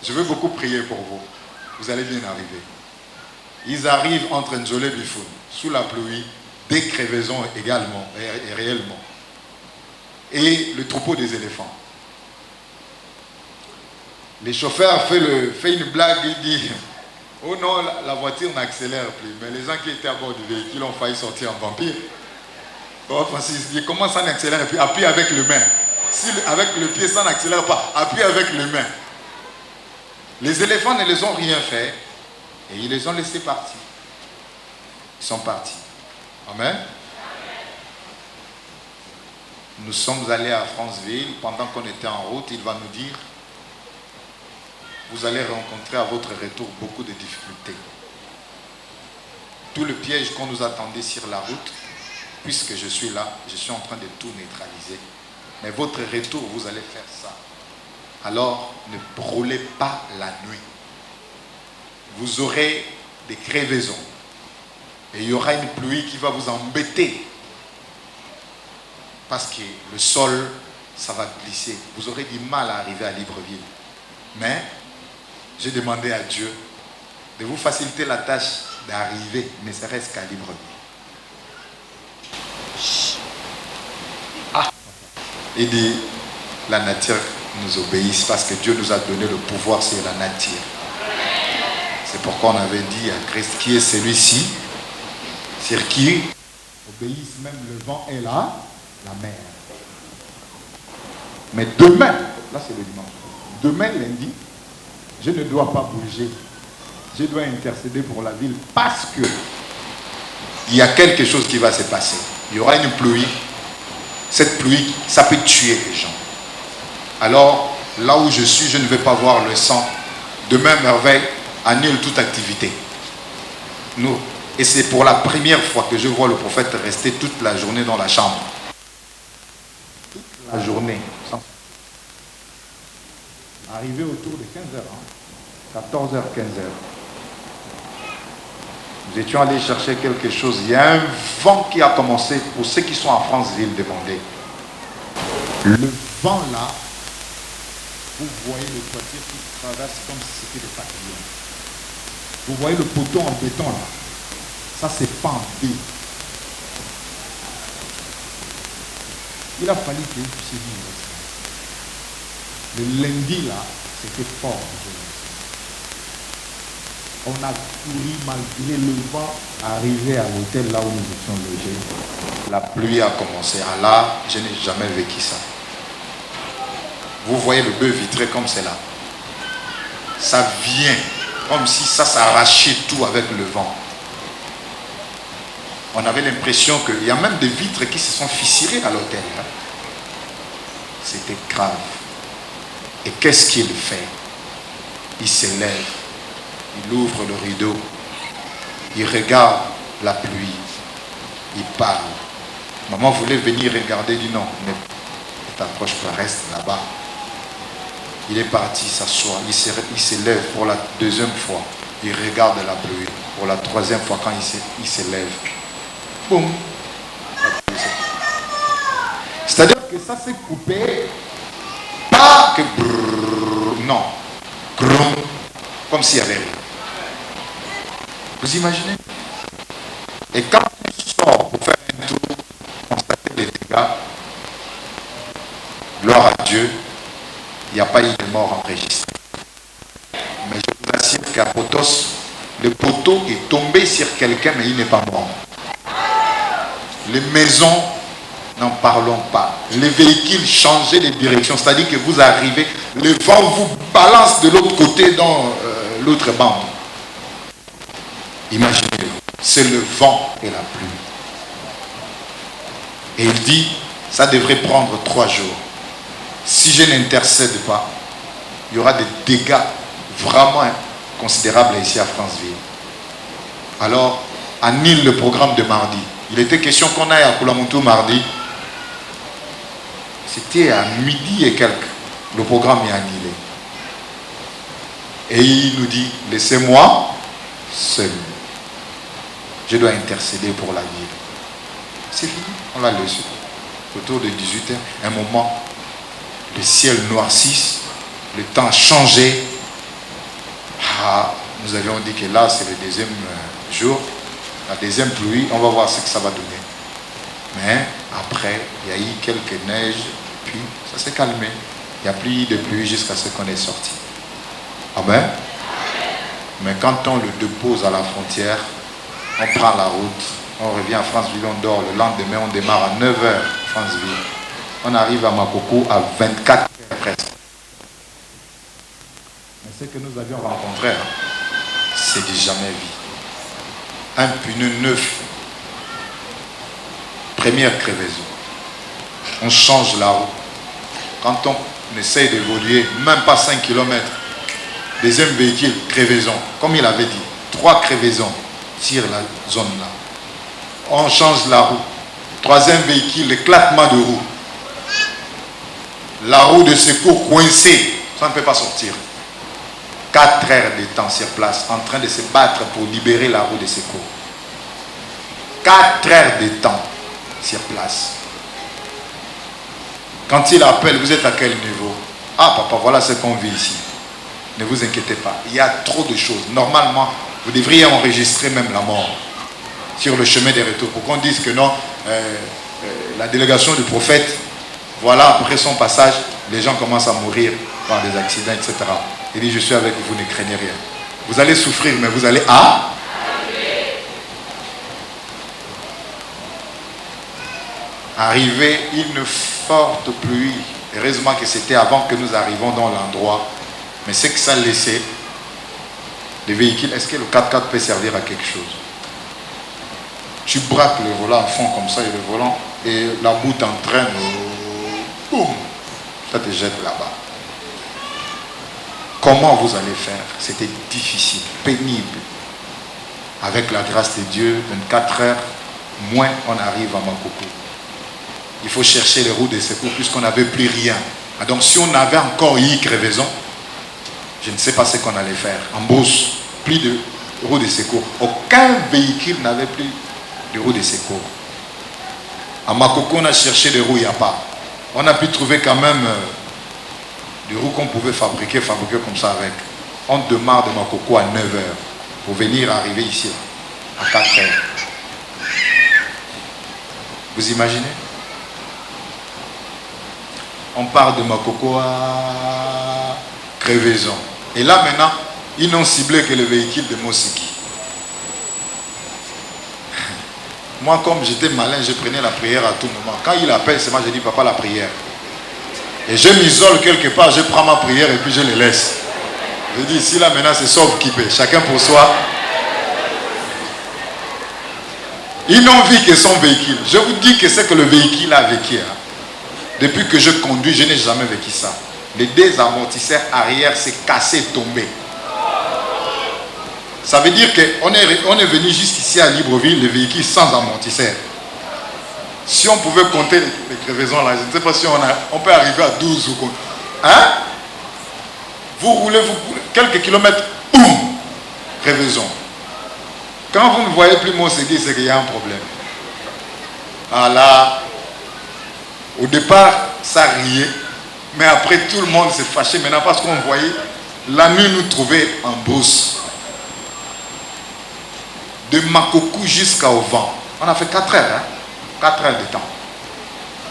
Je veux beaucoup prier pour vous. Vous allez bien arriver. Ils arrivent entre Njolé et Bifoun, sous la pluie, des crevaisons également et réellement. Et le troupeau des éléphants. Le chauffeur fait une blague, il dit, oh non, la voiture n'accélère plus. Mais les gens qui étaient à bord du véhicule ont failli sortir en vampire. Oh, Francis dit, comment ça n'accélère et puis appuie avec le main. Si avec le pied ça n'accélère pas, appuie avec le main. Les éléphants ne les ont rien fait et ils les ont laissés partir. Ils sont partis. Amen. Nous sommes allés à Franceville. Pendant qu'on était en route, il va nous dire, vous allez rencontrer à votre retour beaucoup de difficultés. Tout le piège qu'on nous attendait sur la route, puisque je suis là, je suis en train de tout neutraliser. Mais votre retour, vous allez faire ça. Alors, ne brûlez pas la nuit. Vous aurez des crevaisons. Et il y aura une pluie qui va vous embêter. Parce que le sol, ça va glisser. Vous aurez du mal à arriver à Libreville. Mais, j'ai demandé à Dieu de vous faciliter la tâche d'arriver, ne serait-ce qu'à Libreville. Il dit, la nature nous obéisse parce que Dieu nous a donné le pouvoir sur la nature. C'est pourquoi on avait dit à Christ, qui est celui-ci, sur qui obéissent même le vent et la mer. Mais demain, là c'est le dimanche, demain lundi, je ne dois pas bouger. Je dois intercéder pour la ville parce que il y a quelque chose qui va se passer. Il y aura une pluie. Cette pluie, ça peut tuer les gens. Alors, là où je suis, je ne vais pas voir le sang. Demain, merveille, annule toute activité. Nous. Et c'est pour la première fois que je vois le prophète rester toute la journée dans la chambre. Toute la journée. Arrivé autour de 15h, 14h, 15h. Nous étions allés chercher quelque chose. Il y a un vent qui a commencé, pour ceux qui sont à Franceville, demandez. Le vent là, vous voyez le toiture qui traverse comme si c'était des papillons. Vous voyez le poteau en béton là. Ça c'est pendé. Il a fallu que vous puissiez vivre ça. Le lundi là, c'était fort. On a couru malgré le vent, arrivé à l'hôtel là où nous étions logés. La pluie a commencé. Ah là, je n'ai jamais vécu ça. Vous voyez le bœuf vitré comme c'est là. Ça vient, comme si ça s'arrachait tout avec le vent. On avait l'impression qu'il y a même des vitres qui se sont fissurées à l'hôtel. Hein. C'était grave. Et qu'est-ce qu'il fait? Il s'élève. Il ouvre le rideau, il regarde la pluie, il parle. Maman voulait venir regarder, dit non, ne t'approche pas, reste là-bas. Il est parti s'asseoir, il s'élève pour la deuxième fois, il regarde la pluie. Pour la troisième fois, quand il s'élève, boum, c'est-à-dire que ça s'est coupé, pas que brrr, non, grum, comme s'il y avait rien. Vous imaginez? Et quand on sort pour faire un tour, constater les dégâts, gloire à Dieu, il n'y a pas eu de mort enregistrée. Mais je vous assure qu'à Potos, le poteau est tombé sur quelqu'un, mais il n'est pas mort. Les maisons, n'en parlons pas. Les véhicules changeaient de direction, c'est-à-dire que vous arrivez, le vent vous balance de l'autre côté dans l'autre bande. Imaginez, c'est le vent et la pluie. Et il dit, ça devrait prendre 3 jours. Si je n'intercède pas, il y aura des dégâts vraiment considérables ici à Franceville. Alors, annule le programme de mardi. Il était question qu'on aille à Koulamoutou mardi. C'était à midi et quelques. Le programme est annulé. Et il nous dit, laissez-moi seul. Je dois intercéder pour la ville. C'est fini, on l'a laissé. Autour de 18h, un moment, le ciel noircisse, le temps a changé. Nous avions dit que là, c'est le deuxième jour, la deuxième pluie, on va voir ce que ça va donner. Mais après, il y a eu quelques neiges, puis ça s'est calmé. Il n'y a plus de pluie jusqu'à ce qu'on est sorti. Amen. Mais quand on le dépose à la frontière, on prend la route, on revient à Franceville, on dort. Le lendemain, on démarre à 9h, Franceville. On arrive à Makoko à 24h presque. Mais ce que nous avions rencontré, c'est du jamais vu. Un pneu neuf. Première crevaison. On change la roue. Quand on essaye d'évoluer, même pas 5 km, deuxième véhicule, crevaison. Comme il avait dit, 3 crevaisons sur la zone là. On change la roue. Troisième véhicule, l'éclatement de roue. La roue de secours coincée. Ça ne peut pas sortir. 4 heures de temps sur place, en train de se battre pour libérer la roue de secours. 4 heures de temps sur place. Quand il appelle, vous êtes à quel niveau? Ah papa, voilà ce qu'on vit ici. Ne vous inquiétez pas, il y a trop de choses. Normalement, vous devriez enregistrer même la mort sur le chemin des retours pour qu'on dise que non, la délégation du prophète, voilà, après son passage, les gens commencent à mourir par des accidents, etc. Il dit, je suis avec vous, ne craignez rien. Vous allez souffrir, mais vous allez arriver une forte pluie. Heureusement que c'était avant que nous arrivions dans l'endroit. Mais c'est que ça laissait les véhicules. Est-ce que le 4x4 peut servir à quelque chose? Tu braques le volant à fond comme ça et le volant et la boue t'entraîne. Boum, ça te jette là-bas. Comment vous allez faire? C'était difficile, pénible. Avec la grâce de Dieu, 24 heures, moins on arrive à Makoko. Il faut chercher les roues de secours puisqu'on n'avait plus rien. Donc si on avait encore eu crevaison, je ne sais pas ce qu'on allait faire. En brousse, plus de roues de secours. Aucun véhicule n'avait plus de roues de secours. À Makoko, on a cherché des roues, il n'y a pas. On a pu trouver quand même des roues qu'on pouvait fabriquer comme ça avec. On démarre de Makoko à 9h pour venir arriver ici à 4h. Vous imaginez? On part de Makoko à crevaison. Et là maintenant, ils n'ont ciblé que le véhicule de Mosiki. Moi, comme j'étais malin, je prenais la prière à tout moment. Quand il appelle, c'est moi, je dis, papa, la prière. Et je m'isole quelque part, je prends ma prière et puis je les laisse. Je dis, ici, là, maintenant, c'est sauve qui paie. Chacun pour soi. Ils n'ont vu que son véhicule. Je vous dis que c'est que le véhicule a vécu. Hein. Depuis que je conduis, je n'ai jamais vécu ça. Les 2 amortisseurs arrière s'est cassé, tombé. Ça veut dire qu'on est venu jusqu'ici à Libreville, les véhicules sans amortisseur. Si on pouvait compter les crevaisons là, je ne sais pas si on peut arriver à 12 ou quoi. Hein? Vous roulez quelques kilomètres, boum, crevaison. Quand vous ne voyez plus mon CD, c'est qu'il y a un problème. Ah là, au départ, ça riait, mais après tout le monde s'est fâché maintenant parce qu'on voyait la nuit nous trouver en brousse. De Makoko jusqu'au vent. On a fait 4 heures, hein? 4 heures de temps.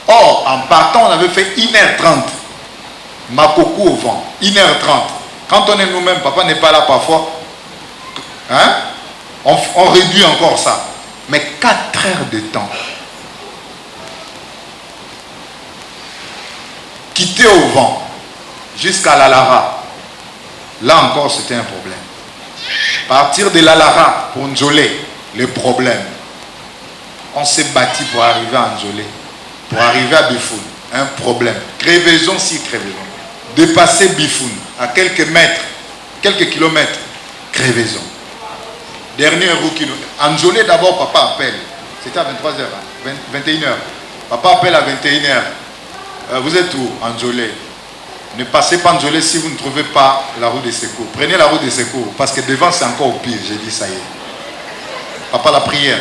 Or, en partant, on avait fait 1h30. Makoko au vent, 1h30. Quand on est nous-mêmes, papa n'est pas là parfois. Hein? On réduit encore ça. Mais 4 heures de temps. Quitter au vent jusqu'à la Lara. Là encore, c'était un problème. Partir de l'Alara pour Njolé, le problème. On s'est battu pour arriver à Njolé, pour arriver à Bifoun. Un problème. Crevaison si crevaison. Dépasser Bifoun à quelques mètres, quelques kilomètres. Crevaison. Dernier roue qui nous... Njolé d'abord, papa appelle. C'était à 23h, 21h. Papa appelle à 21h. Vous êtes où? Njolé. Ne passez pas Njolé si vous ne trouvez pas la route des secours. Prenez la route des secours, parce que devant c'est encore pire. J'ai dit ça y est. Papa, la prière.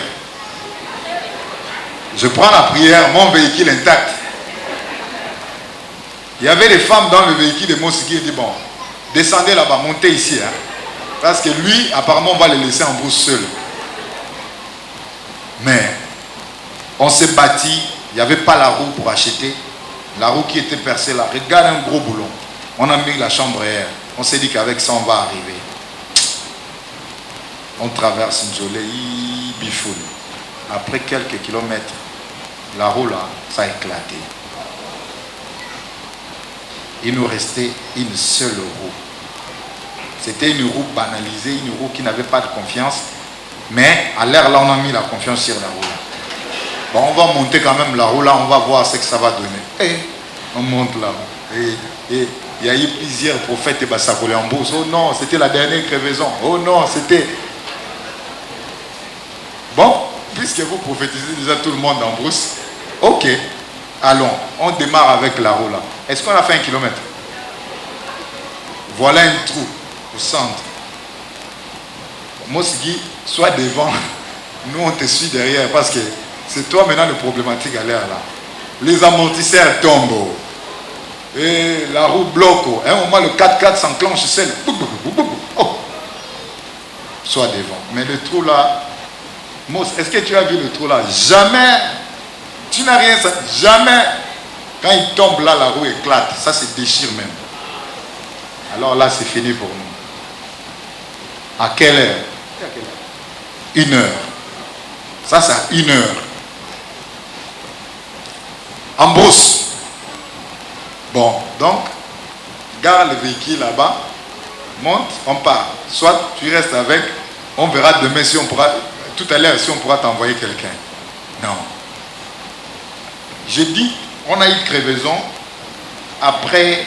Je prends la prière, mon véhicule intact. Il y avait des femmes dans le véhicule de Mosiki. Il dit bon, descendez là-bas, montez ici. Hein, parce que lui, apparemment, on va le laisser en brousse seul. Mais on s'est bâti. Il n'y avait pas la roue pour acheter. La roue qui était percée là, regarde un gros boulon. On a mis la chambre air. On s'est dit qu'avec ça, on va arriver. On traverse Njolé, Bifoun. Après quelques kilomètres, la roue là, ça a éclaté. Il nous restait une seule roue. C'était une roue banalisée, une roue qui n'avait pas de confiance. Mais à l'air là, on a mis la confiance sur la roue là. Bon, on va monter quand même la roue là, on va voir ce que ça va donner. Et on monte là. Et il y a eu plusieurs prophètes et Bassakolé en bourse. Oh non, c'était la dernière crevaison. Oh non, c'était... Bon, puisque vous prophétisez déjà tout le monde en brousse, ok, allons, on démarre avec la roue là. Est-ce qu'on a fait 1 kilomètre? Voilà un trou au centre. Mosigi, sois devant, nous on te suit derrière parce que c'est toi maintenant le problématique à l'air là. Les amortisseurs tombent et la roue bloque. À un moment le 4x4 s'enclenche, c'est le... Oh. Sois devant. Mais le trou là, Mos, est-ce que tu as vu le trou là? Jamais. Tu n'as rien, jamais. Quand il tombe là, la roue éclate. Ça se déchire même. Alors là, c'est fini pour nous. À quelle heure? 1 heure. Ça, c'est à 1 heure. En brousse. Bon, donc, gare le véhicule là-bas, monte, on part. Soit tu restes avec, on verra demain si on pourra, tout à l'heure, si on pourra t'envoyer quelqu'un. Non. J'ai dit, on a eu crevaison. Après,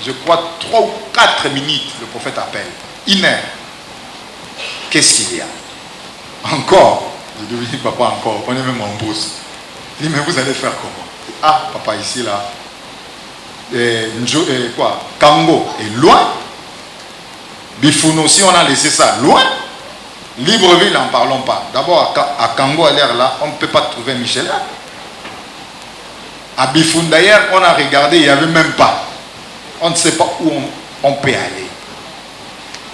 je crois, 3 ou 4 minutes, le prophète appelle. 1 heure. Qu'est-ce qu'il y a? Encore. Je lui dis, papa, encore. On est même en brousse. Il dit, mais vous allez faire comment? Ah, papa, ici, là. Quoi? Kango est loin. Bifoun aussi, on a laissé ça loin. Libreville, n'en parlons pas. D'abord, à Kango, à l'air là, on ne peut pas trouver Michelin. À Bifoun, d'ailleurs, on a regardé, il n'y avait même pas. On ne sait pas où on peut aller.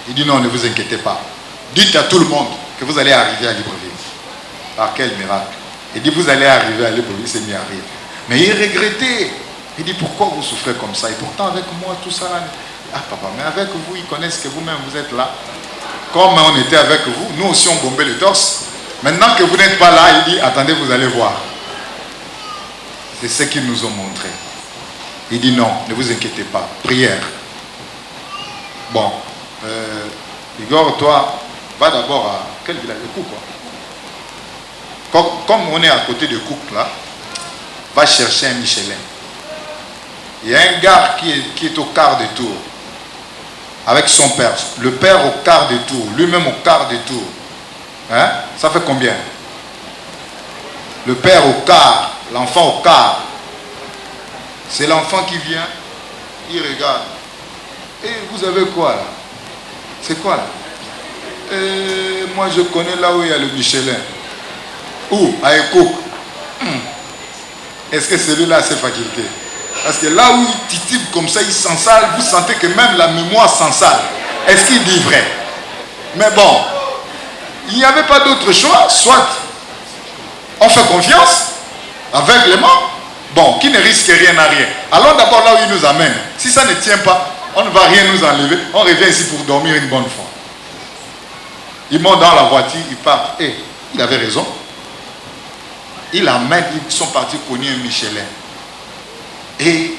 Il dit non, ne vous inquiétez pas. Dites à tout le monde que vous allez arriver à Libreville. Par quel miracle? Il dit vous allez arriver à Libreville, c'est mis à rire. Mais il regrettait. Il dit pourquoi vous souffrez comme ça? Et pourtant avec moi tout ça là. Ah papa, mais avec vous, ils connaissent que vous-même vous êtes là. Comme on était avec vous, nous aussi on bombait le torse. Maintenant que vous n'êtes pas là, il dit attendez, vous allez voir. C'est ce qu'ils nous ont montré. Il dit non, ne vous inquiétez pas. Prière. Bon, Igor, toi, va d'abord à quel village? De Cook, quoi. Comme on est à côté de Cook là, va chercher un Michelin. Il y a un gars qui est au quart de tour avec son père. Le père au quart de tour, lui-même au quart de tour. Hein? Ça fait combien? Le père au quart, l'enfant au quart. C'est l'enfant qui vient, il regarde. Et vous avez quoi là? C'est quoi là? Moi je connais là où il y a le Michelin. Où? À Ekouk. Est-ce que celui-là a ses facultés? Parce que là où il titube comme ça, il s'ensale, vous sentez que même la mémoire s'ensale. Est-ce qu'il dit vrai? Mais bon, il n'y avait pas d'autre choix. Soit on fait confiance aveuglément, bon, qui ne risque rien à rien. Allons d'abord là où il nous amène. Si ça ne tient pas, on ne va rien nous enlever. On revient ici pour dormir une bonne fois. Ils montent dans la voiture, ils partent. Et il avait raison. Ils sont partis cogner un Michelin. Et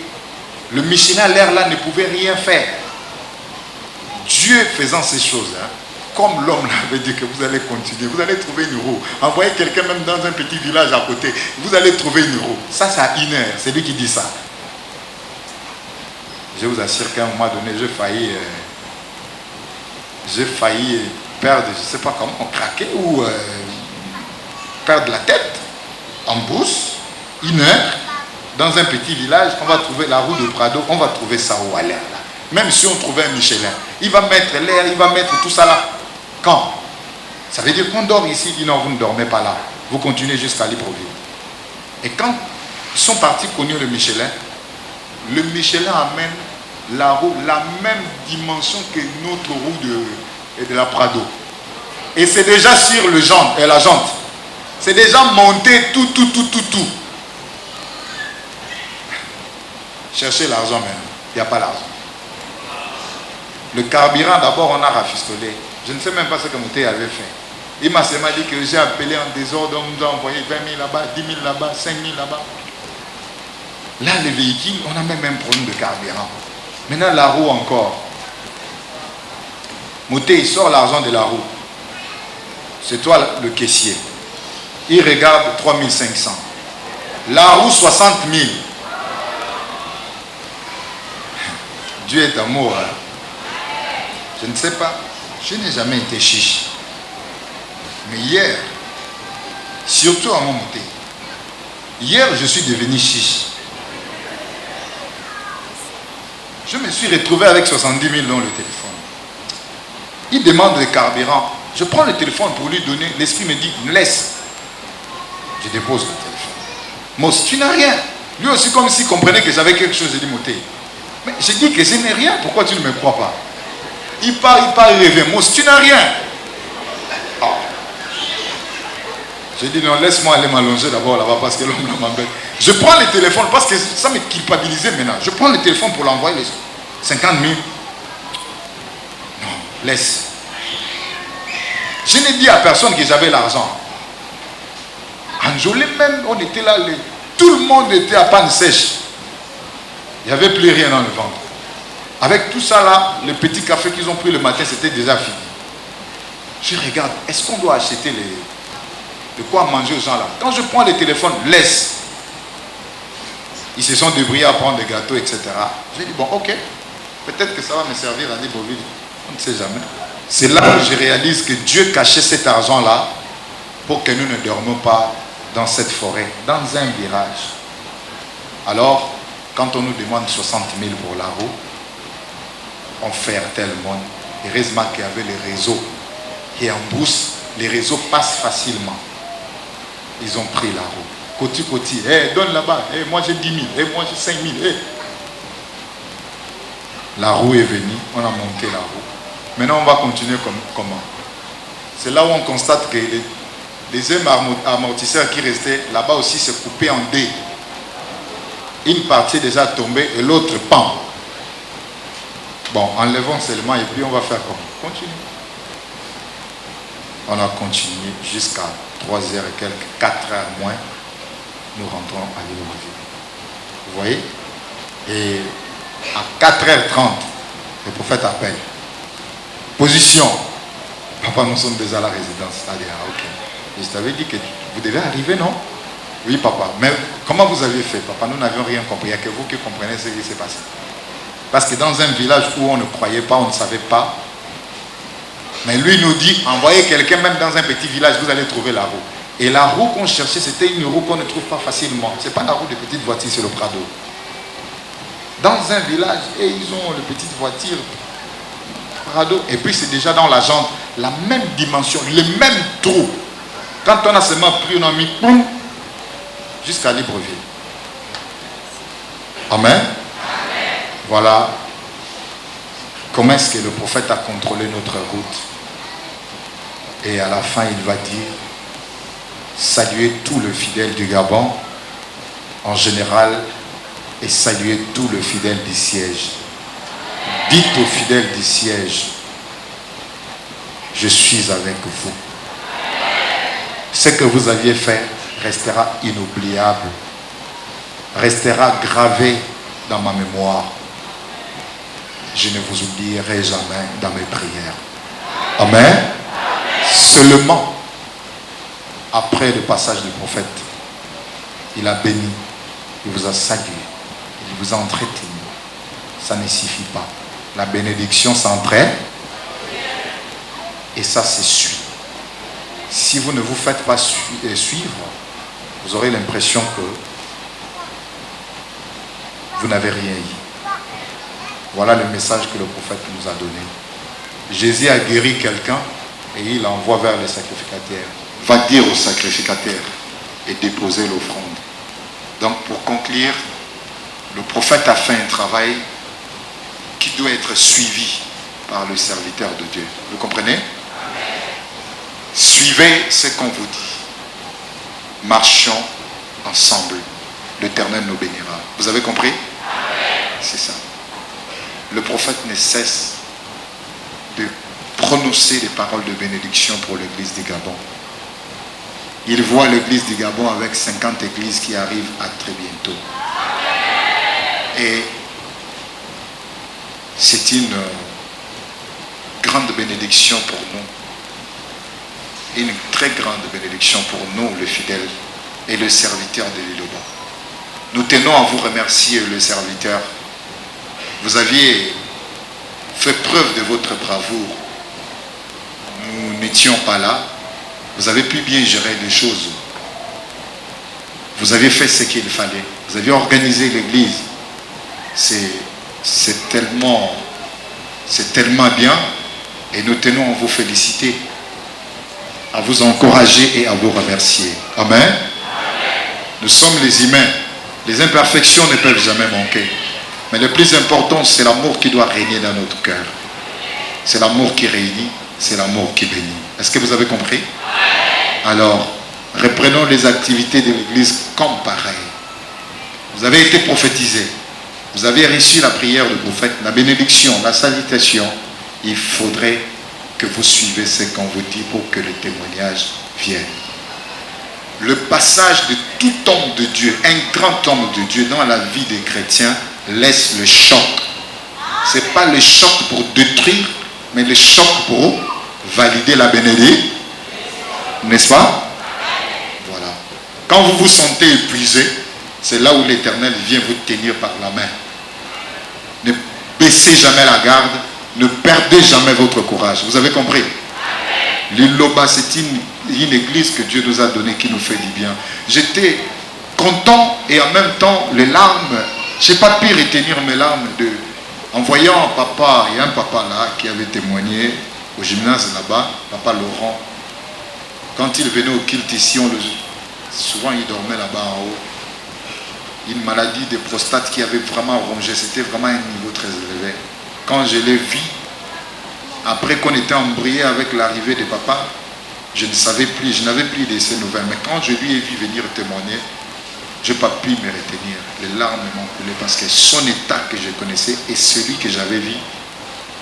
le Michelin à l'air là ne pouvait rien faire. Dieu faisant ces choses, hein, comme l'homme l'avait dit que vous allez continuer, vous allez trouver une roue. Envoyez quelqu'un même dans un petit village à côté, vous allez trouver une roue. Ça, c'est à une heure, c'est lui qui dit ça. Je vous assure qu'à un moment donné, j'ai failli perdre, je ne sais pas comment, craquer ou perdre la tête en brousse, une heure, dans un petit village. On va trouver la roue de Prado, on va trouver ça où aller là. Même si on trouvait un Michelin, il va mettre l'air, il va mettre tout ça là. Quand? Ça veut dire qu'on dort ici, il dit non, vous ne dormez pas là. Vous continuez jusqu'à Libreville. Et quand ils sont partis cogner le Michelin amène la roue, la même dimension que notre roue de la Prado. Et c'est déjà sur la jante. C'est déjà monté tout. Cherchez l'argent même. Il n'y a pas l'argent. Le carburant, d'abord, on a rafistolé. Je ne sais même pas ce que Mouté avait fait. Il m'a seulement dit que j'ai appelé en désordre, on nous a envoyé 20 000 là-bas, 10 000 là-bas, 5 000 là-bas. Là, les véhicules, on a même un problème de carburant. Maintenant, la roue encore. Mouté, il sort l'argent de la roue. C'est toi le caissier. Il regarde 3 500. La roue, 60 000. Dieu est amour. Hein? Je ne sais pas. Je n'ai jamais été chiche. Mais hier, surtout à mon monté, hier, je suis devenu chiche. Je me suis retrouvé avec 70 000 dans le téléphone. Il demande le carburant. Je prends le téléphone pour lui donner. L'esprit me dit, laisse. Je dépose le téléphone. Mos, tu n'as rien. Lui aussi, comme s'il comprenait que j'avais quelque chose, il dit, Moté. Mais j'ai dit que je n'ai rien. Pourquoi tu ne me crois pas? Il part, il revient. Mos, tu n'as rien. Oh. J'ai dit, non, laisse-moi aller m'allonger d'abord là-bas parce que l'homme m'embête. Je prends le téléphone parce que ça me culpabilisait maintenant. Je prends le téléphone pour l'envoyer les 50 000. Non, laisse. Je n'ai dit à personne que j'avais l'argent. Anjolé même, on était là, tout le monde était à panne sèche. Il n'y avait plus rien dans le ventre. Avec tout ça là, le petit café qu'ils ont pris le matin, c'était déjà fini. Je regarde, est-ce qu'on doit acheter de quoi manger aux gens là? Quand je prends le téléphone, laisse. Ils se sont débrouillés à prendre des gâteaux, etc. J'ai dit, bon, ok, peut-être que ça va me servir à Libreville. On ne sait jamais. C'est là que je réalise que Dieu cachait cet argent-là pour que nous ne dormions pas dans cette forêt, dans un virage. Alors, quand on nous demande 60 000 pour la roue, on fait tellement. Heureusement qu'il y avait les réseaux. Et en brousse, les réseaux passent facilement. Ils ont pris la roue. Côté, hey, donne là-bas. Hey, moi j'ai 10 000. Hey, moi j'ai 5 000. Hey. La roue est venue. On a monté la roue. Maintenant, on va continuer comment? C'est là où on constate que les ailes amortisseurs qui restaient là-bas aussi se coupaient en deux. Une partie est déjà tombée et l'autre pend. Bon, enlevons seulement et puis on va faire comment? Continue. On a continué jusqu'à 3h et quelques, 4h moins. Nous rentrons à Libreville. Vous voyez? Et à 4h30, le prophète appelle. Position. Papa, nous sommes déjà à la résidence. Allez, ok. Et je t'avais dit que vous devez arriver, non? Oui, papa. Mais comment vous avez fait, papa? Nous n'avions rien compris. Il n'y a que vous qui comprenez ce qui s'est passé. Parce que dans un village où on ne croyait pas, on ne savait pas. Mais lui nous dit, envoyez quelqu'un même dans un petit village, vous allez trouver la roue. Et la roue qu'on cherchait, c'était une roue qu'on ne trouve pas facilement. Ce n'est pas la roue de petite voiture, c'est le Prado. Dans un village, et ils ont les petites voitures Prado. Et puis c'est déjà dans la jante, la même dimension, le même trou. Quand on a seulement pris, on a mis, boum, jusqu'à Libreville. Amen. Voilà comment est-ce que le prophète a contrôlé notre route. Et à la fin, il va dire, saluez tout le fidèle du Gabon en général et saluez tout le fidèle du siège. Dites aux fidèles du siège, je suis avec vous. Ce que vous aviez fait restera inoubliable, restera gravé dans ma mémoire. Je ne vous oublierai jamais dans mes prières. Amen. Seulement, après le passage du prophète, il a béni, il vous a salué, il vous a entretenu. Ça ne suffit pas. La bénédiction s'entraîne et ça se suit. Si vous ne vous faites pas suivre, vous aurez l'impression que vous n'avez rien eu. Voilà le message que le prophète nous a donné. Jésus a guéri quelqu'un et il l'envoie vers le sacrificateur. Va dire au sacrificateur et déposer l'offrande. Donc pour conclure, le prophète a fait un travail qui doit être suivi par le serviteur de Dieu. Vous comprenez? Suivez ce qu'on vous dit. Marchons ensemble. L'Éternel nous bénira. Vous avez compris? C'est ça. Le prophète ne cesse de prononcer des paroles de bénédiction pour l'église du Gabon. Il voit l'église du Gabon avec 50 églises qui arrivent à très bientôt. Et c'est une grande bénédiction pour nous. Une très grande bénédiction pour nous, les fidèles et le serviteur de l'Iloba. Nous tenons à vous remercier, le serviteur. Vous aviez fait preuve de votre bravoure. Nous n'étions pas là. Vous avez pu bien gérer les choses. Vous avez fait ce qu'il fallait. Vous avez organisé l'église. C'est tellement bien. Et nous tenons à vous féliciter, à vous encourager et à vous remercier. Amen. Nous sommes les humains. Les imperfections ne peuvent jamais manquer. Mais le plus important, c'est l'amour qui doit régner dans notre cœur. C'est l'amour qui réunit, c'est l'amour qui bénit. Est-ce que vous avez compris? Alors, reprenons les activités de l'église comme pareil. Vous avez été prophétisé. Vous avez reçu la prière du prophète, la bénédiction, la salutation. Il faudrait que vous suivez ce qu'on vous dit pour que le témoignage vienne. Le passage de tout homme de Dieu, un grand homme de Dieu dans la vie des chrétiens, laisse le choc. Ce n'est pas le choc pour détruire, mais le choc pour valider la bénédiction. N'est-ce pas? Voilà. Quand vous vous sentez épuisé, c'est là où l'Éternel vient vous tenir par la main. Ne baissez jamais la garde, ne perdez jamais votre courage. Vous avez compris? L'Iloba, c'est une église que Dieu nous a donnée qui nous fait du bien. J'étais content et en même temps, les larmes, je n'ai pas pu retenir mes larmes en voyant un papa, il y a un papa là qui avait témoigné au gymnase là-bas, papa Laurent. Quand il venait au culte ici, souvent il dormait là-bas en haut. Une maladie de prostate qui avait vraiment rongé, c'était vraiment un niveau très élevé. Quand je l'ai vu, après qu'on était embrayé avec l'arrivée de papa, je ne savais plus, je n'avais plus de ces nouvelles. Mais quand je lui ai vu venir témoigner, je n'ai pas pu me retenir. Les larmes m'ont coulé parce que son état que je connaissais et celui que j'avais vu,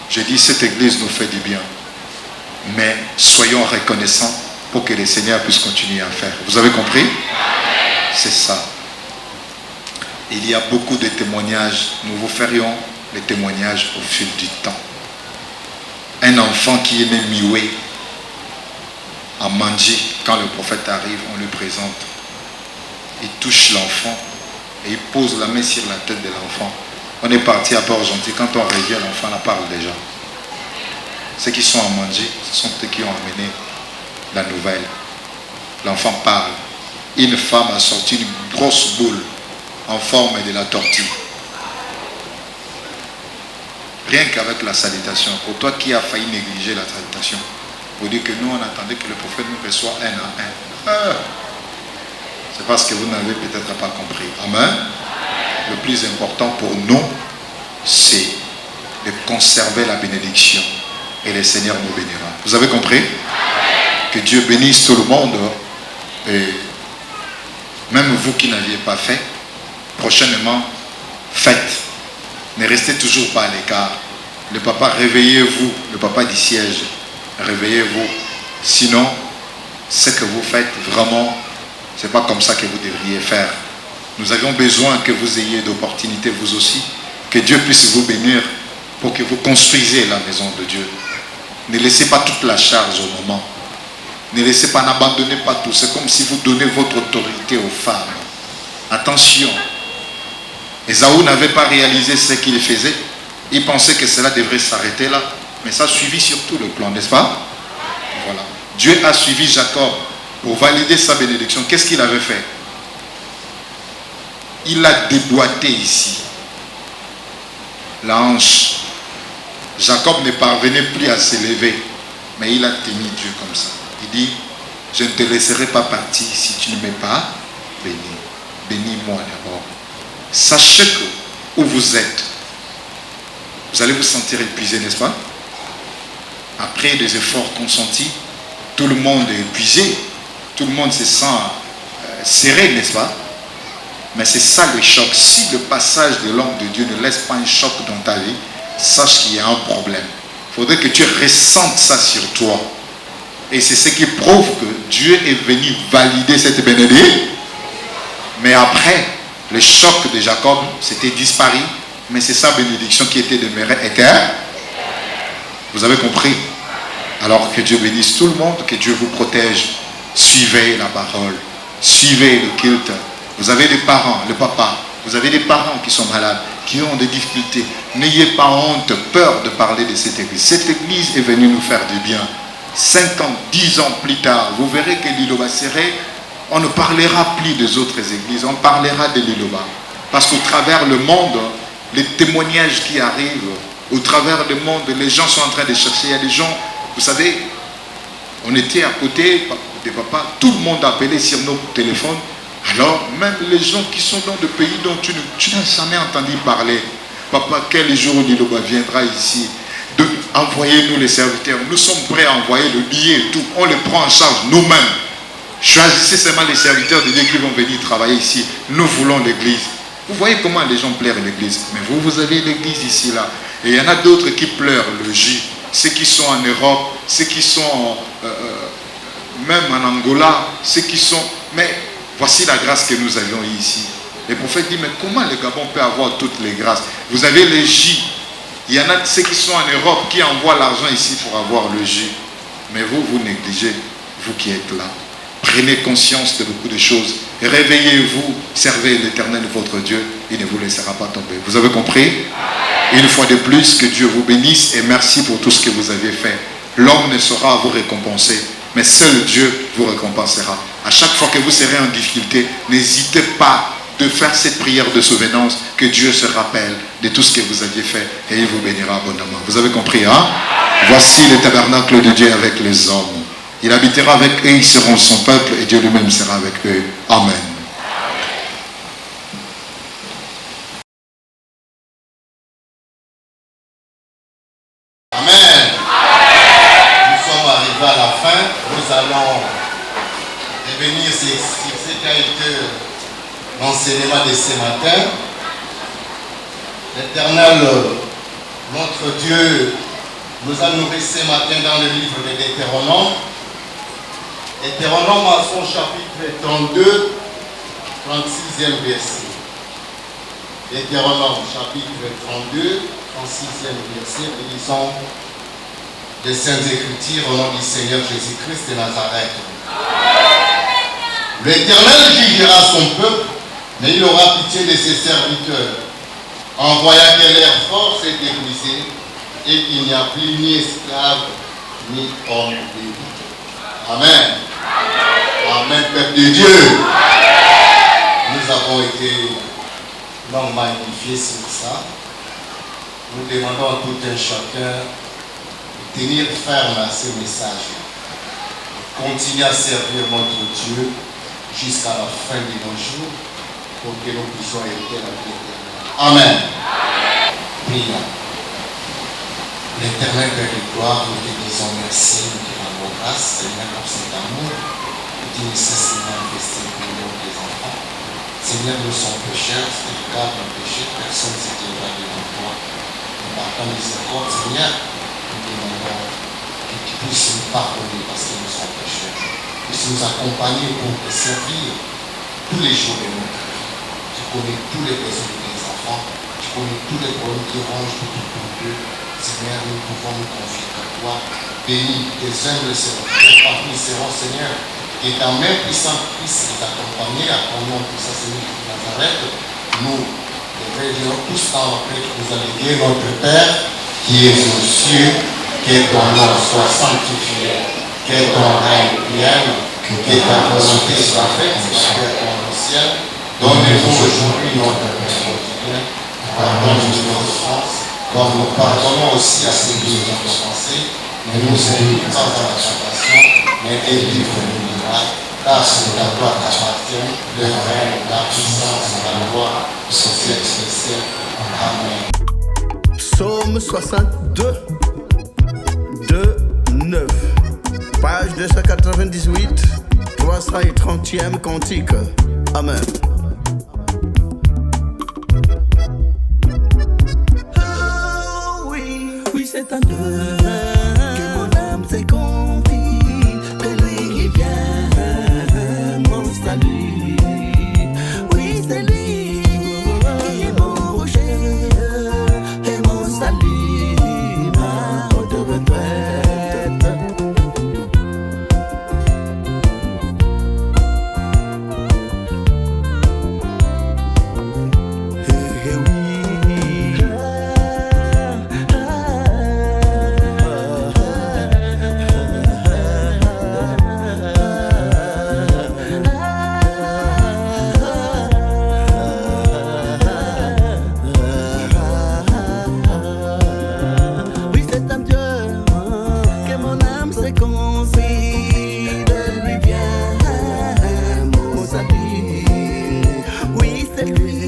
j'ai dit, cette église nous fait du bien. Mais soyons reconnaissants pour que le Seigneur puisse continuer à faire. Vous avez compris? C'est ça. Il y a beaucoup de témoignages. Nous vous ferions les témoignages au fil du temps. Un enfant qui est né mioué à manger, quand le prophète arrive, on lui présente. Il touche l'enfant et il pose la main sur la tête de l'enfant. On est parti à Port-Gentil. Quand on revient, l'enfant la parle déjà. Ceux qui sont à manger, ce sont ceux qui ont amené la nouvelle. L'enfant parle. Une femme a sorti une grosse boule en forme de la tortue. Rien qu'avec la salutation. Pour toi qui as failli négliger la salutation, vous dites que nous, on attendait que le prophète nous reçoive un à un. C'est parce que vous n'avez peut-être pas compris. Amen. Le plus important pour nous, c'est de conserver la bénédiction. Et le Seigneur nous bénira. Vous avez compris? Que Dieu bénisse tout le monde. Et même vous qui n'aviez pas fait, prochainement, faites. Ne restez toujours pas à l'écart. Le papa, réveillez-vous. Le papa du siège, réveillez-vous. Sinon, ce que vous faites, vraiment, ce n'est pas comme ça que vous devriez faire. Nous avons besoin que vous ayez d'opportunités, vous aussi. Que Dieu puisse vous bénir pour que vous construisiez la maison de Dieu. Ne laissez pas toute la charge au moment. Ne laissez pas, n'abandonnez pas tout. C'est comme si vous donnez votre autorité aux femmes. Attention. Ésaü n'avait pas réalisé ce qu'il faisait. Il pensait que cela devrait s'arrêter là. Mais ça a suivi sur tout le plan, n'est-ce pas? Voilà. Dieu a suivi Jacob pour valider sa bénédiction. Qu'est-ce qu'il avait fait? Il a déboîté ici la hanche. Jacob ne parvenait plus à s'élever, mais il a tenu Dieu comme ça. Il dit, je ne te laisserai pas partir si tu ne m'es pas béni. Bénis-moi d'abord. Sachez que où vous êtes, vous allez vous sentir épuisé, n'est-ce pas? Après des efforts consentis, tout le monde est épuisé. Tout le monde se sent serré, n'est-ce pas? Mais c'est ça le choc. Si le passage de l'homme de Dieu ne laisse pas un choc dans ta vie, sache qu'il y a un problème. Il faudrait que tu ressentes ça sur toi. Et c'est ce qui prouve que Dieu est venu valider cette bénédiction. Mais après, le choc de Jacob, c'était disparu. Mais c'est sa bénédiction qui était demeurée éternelle. Vous avez compris? Alors que Dieu bénisse tout le monde, que Dieu vous protège. Suivez la parole. Suivez le culte. Vous avez des parents, le papa. Vous avez des parents qui sont malades, qui ont des difficultés. N'ayez pas honte, peur de parler de cette église. Cette église est venue nous faire du bien. 5 ans, 10 ans plus tard, vous verrez que l'Iloba Serré, on ne parlera plus des autres églises, on parlera de l'Iloba. Parce qu'au travers le monde, les témoignages qui arrivent, au travers le monde, les gens sont en train de chercher. Il y a des gens, vous savez, on était à côté de papa, tout le monde appelait sur nos téléphones. Alors, même les gens qui sont dans des pays dont tu n'as jamais entendu parler, papa, quel jour l'Iloba viendra ici? Envoyez-nous les serviteurs. Nous sommes prêts à envoyer le billet et tout. On les prend en charge nous-mêmes. Choisissez seulement les serviteurs de Dieu qui vont venir travailler ici. Nous voulons l'église. Vous voyez comment les gens pleurent l'église. Mais vous avez l'église ici, là. Et il y en a d'autres qui pleurent le J. Ceux qui sont en Europe, ceux qui sont même en Angola, ceux qui sont... Mais voici la grâce que nous avions ici. Le prophète dit, mais comment le Gabon peut avoir toutes les grâces? Vous avez les J. Il y en a ceux qui sont en Europe qui envoient l'argent ici pour avoir le J. Mais vous négligez, vous qui êtes là. Prenez conscience de beaucoup de choses. Réveillez-vous, servez l'Éternel votre Dieu. Il ne vous laissera pas tomber. Vous avez compris? Une fois de plus, que Dieu vous bénisse et merci pour tout ce que vous avez fait. L'homme ne saura vous récompenser, mais seul Dieu vous récompensera. À chaque fois que vous serez en difficulté, n'hésitez pas de faire cette prière de souvenance, que Dieu se rappelle de tout ce que vous aviez fait et il vous bénira abondamment. Vous avez compris, hein? Voici le tabernacle de Dieu avec les hommes. Il habitera avec eux, ils seront son peuple et Dieu lui-même sera avec eux. Amen. Amen. Nous sommes arrivés à la fin. Nous allons revenir sur ce qui a été l'enseignement de ce matin. L'Éternel, notre Dieu, nous a nourris ce matin dans le livre de l'Hétéronome. Hétéronome à son chapitre 32, 36e verset. Hétéronome chapitre 32, 36e verset. Lisons les Saintes Écritures au nom du Seigneur Jésus-Christ de Nazareth. L'Éternel jugera son peuple, mais il aura pitié de ses serviteurs, en voyant que leur force est épuisée et qu'il n'y a plus ni esclave ni homme libre. Amen. Amen, peuple de Dieu. Nous avons été longuement magnifiés sur ça. Nous demandons à tout un chacun de tenir ferme à ce message. Continuer à servir notre Dieu jusqu'à la fin de nos jours pour que nous puissions hériter la vie éternelle. Amen. Prions. L'éternel Père de gloire, nous te disons merci, nous te rendons grâce, Seigneur, pour cet amour que tu ne cesses de manifester pour nous, tes enfants. Seigneur, nous sommes pécheurs, c'est le cas d'un péché, personne ne s'est élevé devant toi. Nous partons miséricorde, Seigneur, nous demandons que tu puisses nous pardonner parce que nous sommes pécheurs. Puisses nous accompagner pour te servir tous les jours de notre vie. Tu connais tous les besoins de tes enfants. Tu connais tous les problèmes qui rongent tout ton Dieu. Seigneur, nous pouvons nous confier à toi. Bénis tes humbles serviteurs parmi nous serons, Seigneur, que ta main puissante puisse les accompagner à ton nom pour ça, Seigneur de Nazareth. Nous les réunissons tous dans la paix que nous a légué notre Père qui est aux cieux, que ton nom soit sanctifié, que ton règne vienne, que ta volonté soit faite sur la terre comme au ciel. Donnez-nous aujourd'hui notre pain quotidien. Pardonne-nous nos offenses, comme nous pardonnons aussi à ceux qui nous ont offensés. Ne nous induis pas dans la tentation, mais délivre-nous du mal, car c'est à toi qu'appartient le règne, la puissance, la gloire, au siècle des siècles. Amen. Psaume 62, 2, 9. Page 298, 330e cantique. Amen. Oh, oui, c'est un Dieu que mon âme s'est confiée, de lui qui vient mon salut. Oui, c'est lui qui est mon rocher et mon salut, ma haute retraite. Oui, c'est lui